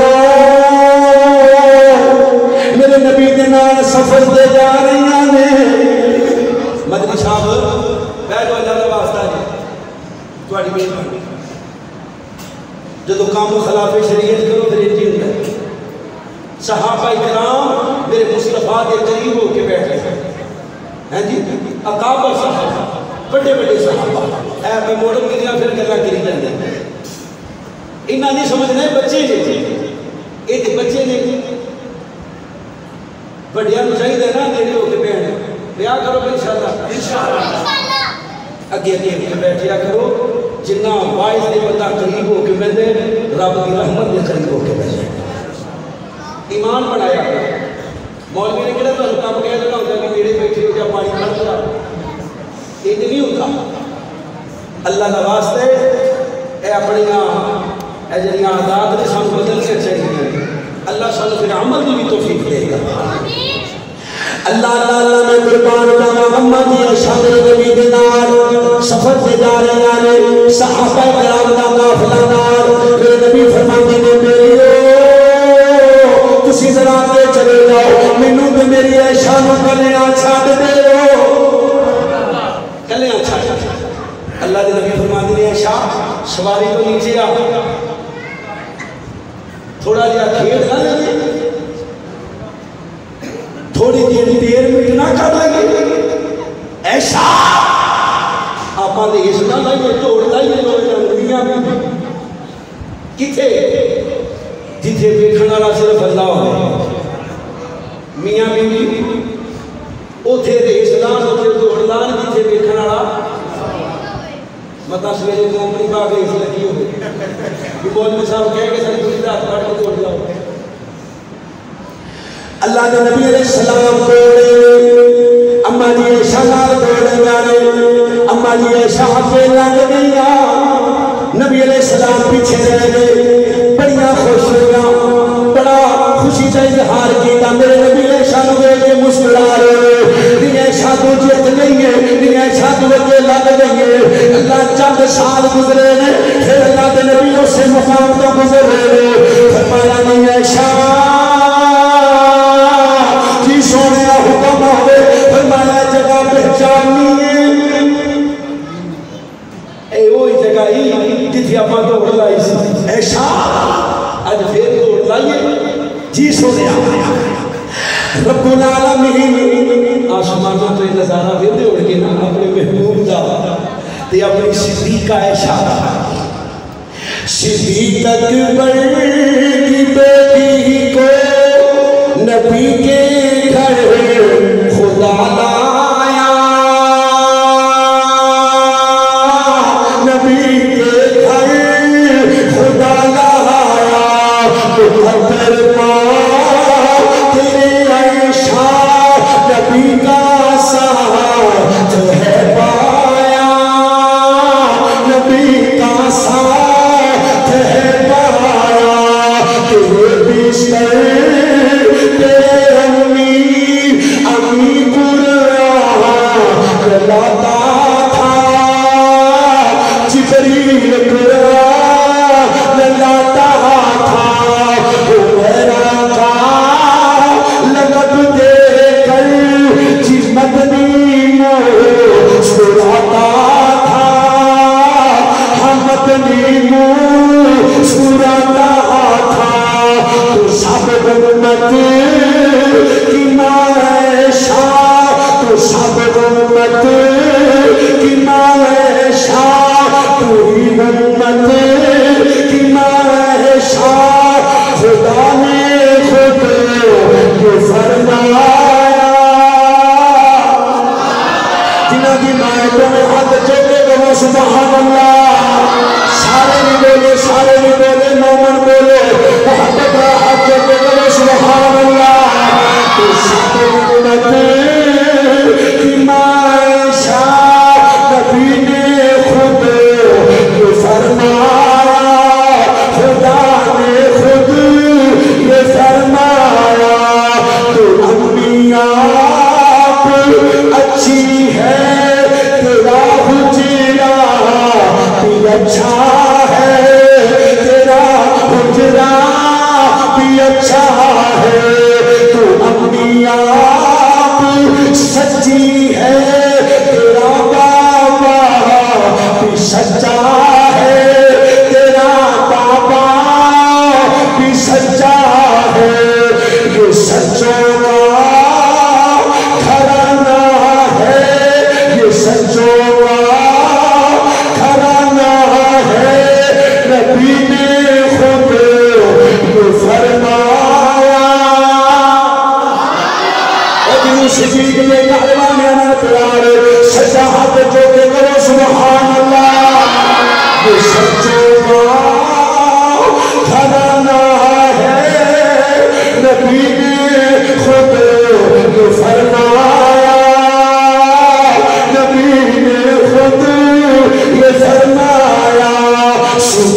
میرے نبی کے نام سفر دے جا رہی نے مدنی صاحب بیٹھو اللہ کا واسطہ ہے تھوڑی مہربانی جدو کام خلاف شریعت کرو پھر یہ ہوتا ہے صحابہ کرام میرے مصطفیٰ کے قریب ہو کے بیٹھ گئے ہیں جی اکابر صحابہ بڑے بڑے صحابہ اے میں موڑم کی پھر گلا کری جاندے انہاں نہیں سمجھنا ہے بچے نے یہ بچے نے بڑیا نو چاہیے نا نیڑے ہو کے بیٹھ بیاہ کرو انشاءاللہ اگے اگے بیٹھیا کرو جنہ واعظ نے بندہ قریب ہو کے بیٹھے رب کی رحمت کے قریب ہو کے بیٹھے ایمان بنایا مولوی نے کہا تو کام کہہ دینا ہوتا ہے کہ نیڑے بیٹھے ہو جا پانی کھڑ کر یہ نہیں ہوتا اللہ کا واسطے اے اپنی جہاں عادات نے سانو بدلنے چاہیے اللہ سانو پھر عمل کی بھی توفیق دے گا اللہ اللہ میں قربان جاواں اما جی عائشہ نبی دے نال سفر تے جا رہے ہیں صحابہ کرام دا قافلہ نال میرے نبی فرماندے نے میریو تسی ذرا کے چلے جاؤ مینوں تے میری عائشہ نوں کلیاں چھڈ دیو کلیاں چھڈ اللہ دے نبی فرماندے نے عائشہ سواری تو نیچے آ تھوڑا جہا کھیڈ نہ لگے تھوڑی دیر میں نہ کر لگے ایسا آپ نے اس نہ لائیے توڑ لائیے میاں بھی کتنے جتنے ویکھن والا صرف اللہ ہو میاں بھی اتنے ریس لان اتنے دوڑ لان جتنے ویکھن والا مطلب سویرے کومڑی پا کے اس لگی ہوگی کہ مولوی صاحب کہہ کے ساری پوری رات پڑھ کے دوڑ جاؤ اللہ نے نبی علیہ السلام دوڑے اما جی عائشہ نال دوڑے جانے اما جی عائشہ پہ لگ گیا نبی علیہ السلام پیچھے رہ گئے بڑیاں خوش ہوئیاں بڑا خوشی کا اظہار کیا میرے نبی عائشہ نو دیکھ کے مسکرا رہے نہیں عائشہ تو جیت نہیں ہے نہیں عائشہ تو اگے لگ گئی ہے اللہ چند سال گزرے نے پھر اللہ کے نبی اسے مقام تو گزر رہے فرمایا نہیں عائشہ سونے حکم ہوئے فرمایا جگہ پہچانی ہے اے وہی جگہ ہی جتھے اپنا دوڑ لائی سی ایشا اج پھر دوڑ لائیے جی سونے رب العالمین آسمانوں تو نظارہ پھر دوڑ کے نا اپنے محبوب دا تے اپنی صدیقہ ایشا صدیق اکبر کی بیٹی کو نبی کے گھر خدا لایا نبی کے گھر خدا لایا تو قدر پا تیرے عائشہ نبی کا ساتھ ہے پایا نبی کا ساتھ ہے پایا تیرے بستر سبحان اللہ سارے نہیں بولے مومن بولے محبت راحت جو کہ کرو سبحان اللہ تو سب امت کی معاشا نبی نے خود یہ فرمایا خدا نے خود یہ فرمایا تو انبیاء اچھی ہے تیرا حجرہ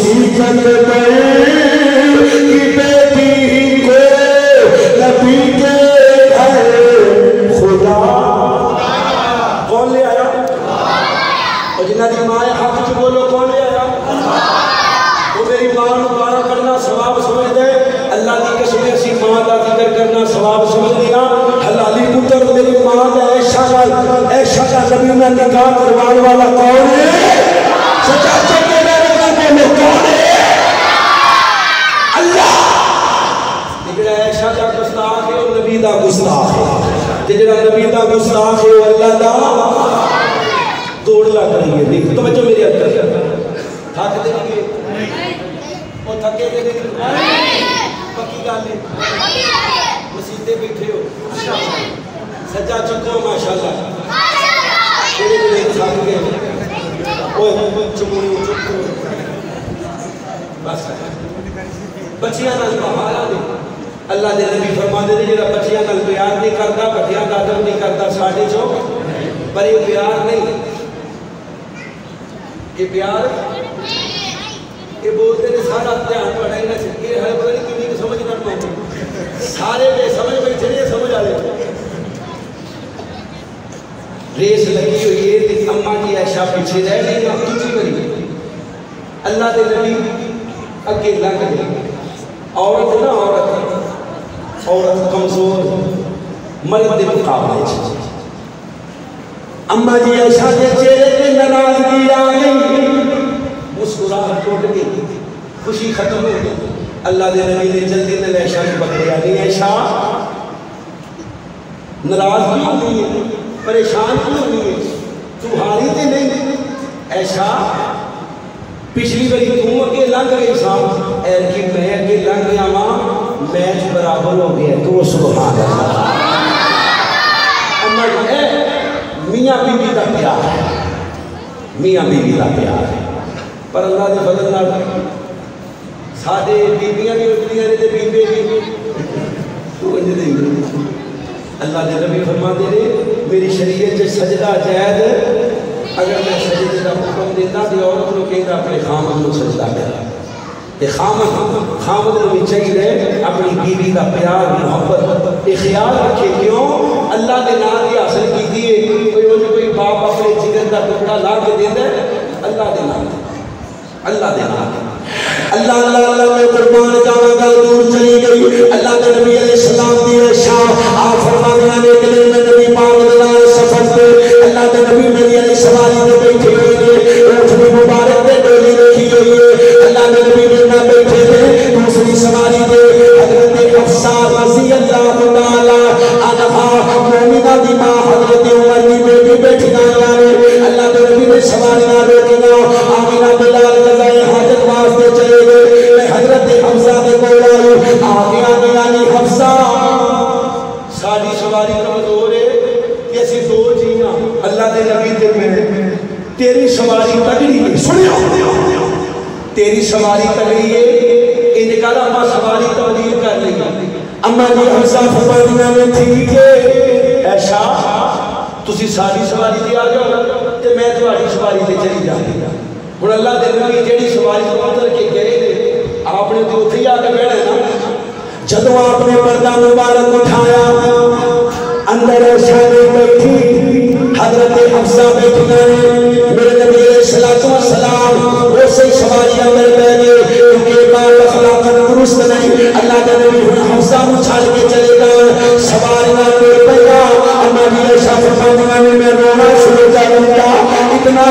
حقیقت میں کی بیٹی کو نبی کے گھر خدا کون لے آیا؟ اور جنہ دی ماں حق چ بولو کون لے آیا؟ وہ میری ماں نو گانا کرنا ثواب سمجھ دے، اللہ کی قسم اسی ماں کا ذکر کرنا ثواب سمجھ دیا۔ حلالی پتر میری ماں کا ایشا کا نبی میں نکاح کروانے والا کون ہے؟ سچا چکے میرے میں کون ہے؟ اللہ۔ جڑا ایشا کا گستاخ ہے وہ نبی دا گستاخ ہے، جڑا نبی دا گستاخ ہے وہ اللہ دا توڑ لگ رہی ہے۔ دیکھ توجہ میری اندر تھک دے گی وہ تھکے دے گی پکی گل ہے مسیطے بیٹھے ہو سجا چکو ماشاءاللہ میرے میرے تھک گئے اوہ چمونی چکو بس بچیاں نال بہارا دے اللہ دے نبی فرما دے جڑا بچیاں نال پیار نہیں کرتا بچیاں دا ادب نہیں کرتا ساڈے چوں پر یہ پیار نہیں، یہ پیار یہ بولتے ہیں سارا دھیان پڑھائی نہ چاہیے ہر پتہ نہیں کتنی سمجھ نہ پاؤں سارے بے سمجھ بیٹھے نہیں سمجھ آ رہے ریس لگی ہوئی ہے کہ اماں کی عائشہ پیچھے رہ گئی اور دوسری بری اللہ دے نبی اگے لنگ گئی عورت نا عورت کمزور مرد دے مقابلے اماں جی عائشہ کے چہرے پہ ناراضگی آ گئی مسکراہٹ ٹوٹ گئی خوشی ختم ہو گئی اللہ دے نبی نے جلدی نے عائشہ کو پکڑیا نہیں عائشہ ناراض کیوں ہوئی ہے پریشان کیوں ہوئی ہے تمہاری تے نہیں عائشہ پچھلی باری تم اگے لنگ گئی سا ایر کی میں اگے لنگ گیا ماں میچ برابر ہو گیا تو سبحان اللہ اما جی میاں بیوی کا پیار ہے میاں بیوی کا پیار ہے پر اللہ دے فضل نال ساڈے بیویاں بھی اٹھدیاں نے تے بیوے بھی اللہ دے نبی فرماندے نے میری شریعت وچ سجدہ جائز اگر میں سجدے دا حکم دیتا تے عورت نوں کہندا اپنے خامد نوں سجدہ کر تے خامد نوں بھی چاہیے اپنی بیوی دا پیار محبت خیال رکھے کیوں اللہ دے نام دی حاصل کیتی ہے کوئی باپ اپنے جگر دا ٹکڑا لا کے دیندا ہے اللہ دے نام اللہ دے نام اللہ اللہ اللہ میں قربان جاواں گل دور چلی گئی اللہ کے نبی علیہ السلام دی شان آپ فرماتے ہیں کہ میں نبی پاک دے نال سفر تے اللہ کے نبی میری علیہ سواری تے بیٹھے ہوئے نے اونٹ بھی مبارک تے ڈولی رکھی ہوئی ہے اللہ کے نبی میرے نال بیٹھے تھے دوسری سواری تے حضرت حفصہ رضی اللہ تعالی عنہا مومنہ دی ماں حضرت عمر دی بیٹی بیٹھی ہیں اللہ کے نبی نے سواریاں روکیاں آمینہ بلال قضائے حاجت واسطے چلے گئے میں حضرت حفصہ کے کول آئی آگے آنی حفصہ ساری سواری کمزور ہے کہ اسی دو جیاں اللہ دے نبی تے میں تیری سواری تگڑی ہے سنیا تیری سواری تگڑی ہے ان کا اما سواری تبدیل کر لیں اما جی حفصہ فرمایا میں ٹھیک ہے ایشا تسی ساری سواری تے آ جاؤ تے میں تہاڈی سواری تے چلی جاندی ہن اللہ دے نبی جیڑی سواری تو اتر کے گئے نے آپ نے تو اتھے آ کے بیٹھے نا جدوں آپ نے پردہ مبارک اٹھایا اندر عائشہ بیٹھی حضرت حفصہ بیٹھیاں میرے نبی علیہ الصلوۃ والسلام اسی سواری اندر بیٹھ گئے کیونکہ بار اخلاق درست نہیں اللہ کے نبی حفصہ کو چھاڑ کے چلے گئے سواریاں ٹر پیا اما جی عائشہ فرماتی ہیں میں رونا شروع کر دیا اتنا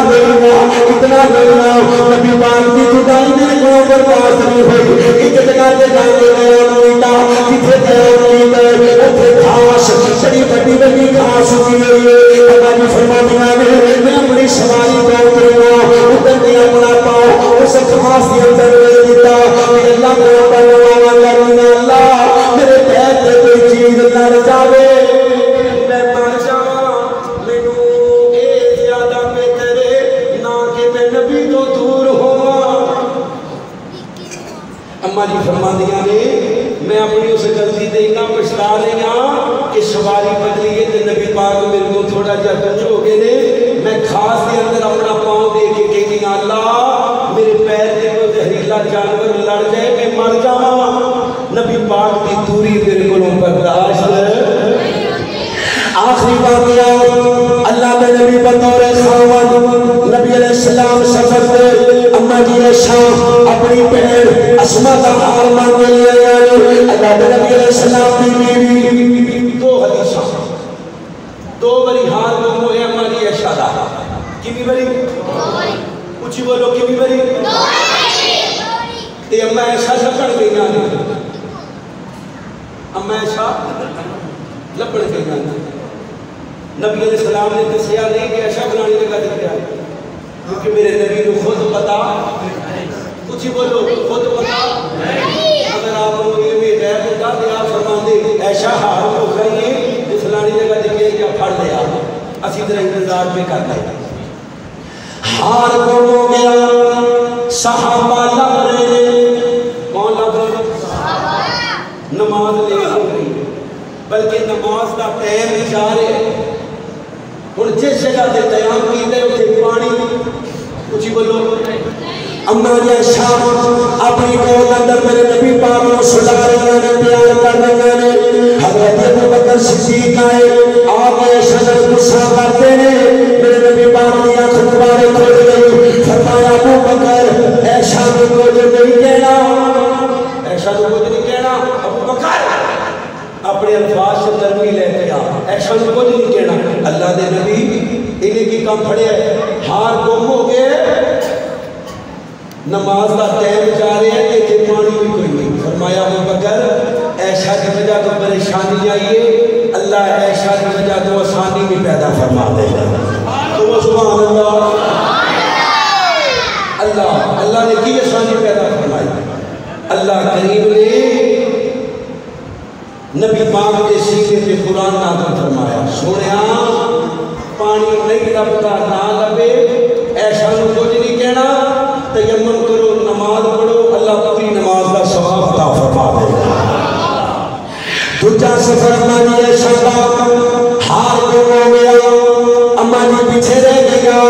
رونا نبی پاک کی جدائی میرے کو برداشت نہیں ہوئی ایک جگہ تے جا کے گیا نویتا کتھے گیا نویتا اوتھے گھاس بڑی بڑی گھاس ہوئی ہے اما جی فرماتی ہیں میں اپنی سواری پہ اتروں اتر کے اپنا پاؤں اس گھاس کے اندر لے دیتا کہ اللہ کو بنوانا کرنا اللہ میرے پیر تے کوئی چیز نہ رچاوے میں مر جاواں مینوں اے زیادہ بہتر ہے نہ کہ میں نبی تو دور ہوواں اما جی فرماندیاں نے میں اپنی اس غلطی تے اتنا پچھتا رہی ہاں کہ سواری بدلی ہے تے نبی پاک میرے کو تھوڑا جہا کچھ ہو گئے نے میں خاص کے اندر اپنا پاؤں دے کے کہنی اللہ میرے پیر تے کوئی زہریلا جانور لڑ جائے میں مر جاواں نبی پاک دی دوری میرے کولوں برداشت آخری واقعہ اللہ نے نبی بطور خاون نبی علیہ السلام سفر پہ اما جی عائشہ اپنی بہن اسما کا حال مانگنے لے آئے اللہ نے نبی علیہ السلام کی بیوی دو حدیثاں دو بری حال ہوئے اما جی عائشہ دا کتنی بری اچھی بولو کتنی بری تے اما عائشہ لپڑ گئی نا اما عائشہ لپڑ گئی نا نبی علیہ السلام نے دسیا نہیں کہ عائشہ بنانی لگا دیا کیونکہ میرے نبی کو خود پتا کچھ ہی بولو خود پتا اگر آپ کو علم غیب ہوتا تو آپ فرماندے عائشہ حال ہو گئی ہے فلانی جگہ دکھے یا پھڑ لیا اسی طرح انتظار پہ کر لیا ہار گم ہو گیا صحابہ لگ رہے کون لگ رہے نماز لے ہو گئی بلکہ نماز کا ٹائم جا رہے اور جس جگہ تے قیام کیتے اتنے پانی کچھ بولو اما جی عائشہ اپنی گود اندر میرے نبی پاک کو سلا رہی ہیں پیار کر رہی ہیں حضرت ابو بکر صدیق آئے آگے شجر غصہ کرتے ہیں میرے نبی پاک کی آنکھ دوبارے کھول گئی فرمایا ابو بکر عائشہ کو کچھ نہیں کہنا عائشہ کو کچھ نہیں کہنا ابو بکر اپنے الفاظ سے نرمی لے کے آ عائشہ کو کچھ نہیں کہنا اللہ دے نبی انہیں کی کام پھڑے ہیں ہار گم ہو گئے نماز کا ٹائم جا رہے ہیں کہ پانی بھی کوئی نہیں فرمایا ابو بکر عائشہ کی وجہ تو پریشانی آئیے اللہ عائشہ کی وجہ تو آسانی بھی پیدا فرما دے گا تو سبحان اللہ اللہ نے کی آسانی پیدا فرمائی اللہ کریم نے نبی پاک کے سینے پہ قرآن نازل فرمایا سونیا پانی نہیں لبتا نہ لبے عائشہ کو کچھ نہیں کہنا تیمم کرو نماز پڑھو اللہ پوری نماز کا ثواب عطا فرما دے گا دوجا سفر اما جی عائشہ کا ہار گم ہو گیا اما جی پیچھے رہ گیا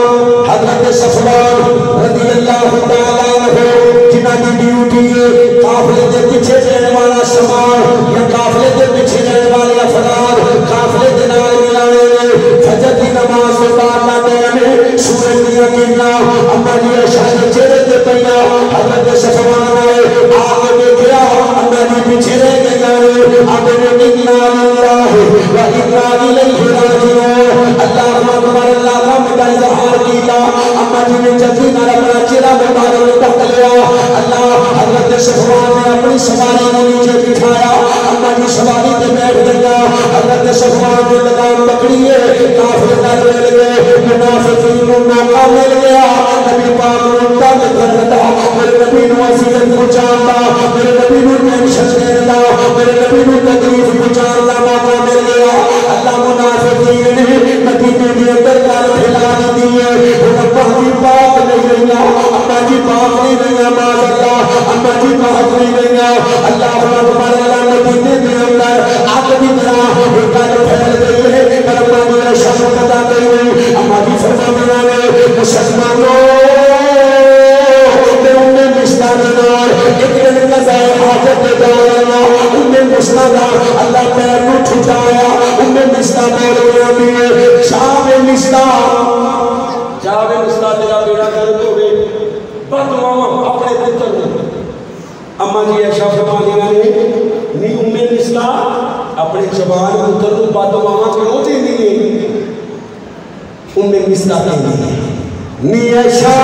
حضرت صفوان رضی اللہ تعالیٰ عنہ جنہ کی ڈیوٹی ہے قافلے کے پیچھے رہنے والا سامان یا قافلے کے پیچھے رہنے والے افراد قافلے کے نال ملانے فجر کی نماز کے بعد لاتے ہیں سورج کی کرنا اما جی عائشہ کے چہرے تے پیا حضرت صفوان آئے آگے دیکھا اما جی پیچھے رہ گیا آگے انا للہ و انا الیہ راجعون اللہ اکبر اللہ کا مدعا اظہار کیا اما جی نے جلدی نال اپنا چہرہ مبارک ڈھک لیا اللہ حضرت صفوان نے اپنی سواری کو نیچے بٹھایا اما جی سواری پہ بیٹھ گیا حضرت صفوان نے لگام پکڑی ہے کافر نال مل گئے منافقین کو موقع مل گیا نبی پاک کو تنگ کرتا میرے نبی نو اذیت پہنچاتا میرے نبی نو ٹینشن دیتا میرے نبی نو تکلیف پہنچاتا موقع مل گیا اللہ منافقین نے مدینے کے اندر کار پھیلا دی ہے اما جی پاک نہیں رہیا اما جی پاک نہیں رہیا معاذ اللہ اما جی پاک نہیں رہیا اللہ اکبر اللہ مدینے کے اندر آگ کی طرح ایک گل پھیل گئی ہے پر اما جی عائشہ کو پتہ نہیں اما جی فرمایا نے مسلمانوں میں انہیں مشتاق دار ایک دن قضائے حاجت دے جانا انہیں مشتاق اللہ پیر کو چھٹایا انہیں مشتاق بول گیا بھی شاہ مشتاق تیرا بیڑا کرد ہوئے بدماما اپنے پتر اما جی عائشہ فرمایا نے نی مشتاق اپنے جوان پتر کو بدماما کیوں دے دیے مشتاق دے دیے نی عائشہ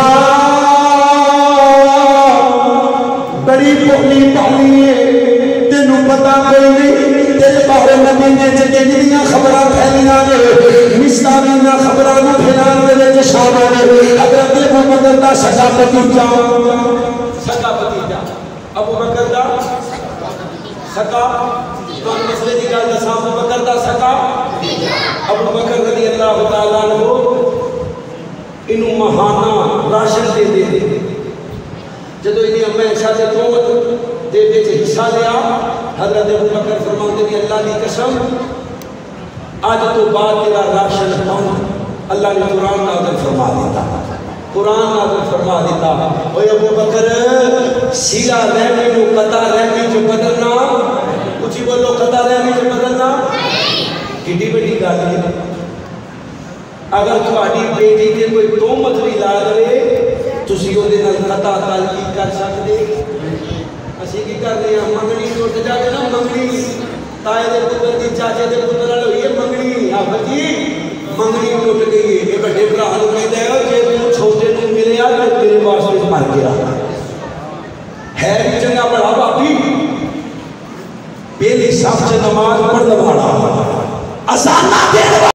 بڑی پولی پالی ہے تینوں پتا کوئی نہیں تیرے باہر مدینے چکے جنیاں خبران پھیلیاں نے مستانیاں خبران پھیلان دے جے شامہ نے حضرت ابو بکر دا سکا پتیجا ابو بکر دا سکا تو مسئلے دی گل دساں ابو بکر دا سکا ابو بکر رضی اللہ تعالیٰ عنہ انہوں مہانہ راشن دے دے جدو انہیں اما عائشہ سے قوت دے دے حصہ لیا حضرت ابو بکر فرماتے ہیں اللہ کی قسم آج تو بعد تیرا راشن پاؤں اللہ نے قرآن نازل فرما دیتا قرآن نازل فرما دیتا اوے ابو بکر سیلا رحمی کو قطع رحمی جو بدلنا کچھ ہی بولو قطع رحمی جو بدلنا کٹی بڑی گالی ہے اگر تھوڑی بیٹی کے کوئی تومت بھی لا لے تسی وہ دن قطع تعلق کر سکتے اسی کی کر رہے ہیں منگنی ٹوٹ جائے نا منگنی تائے دے پتر دی چاچے دے پتر لو یہ منگنی آپ جی منگنی ٹوٹ گئی ہے یہ بڑے براہ لو کہتے ہیں جے تو چھوٹے تو ملے آج میں تیرے واسطے مر گیا ہے بھی چنگا پڑھا باپی پہلی صف سے نماز پڑھ دباڑا اسانہ دیر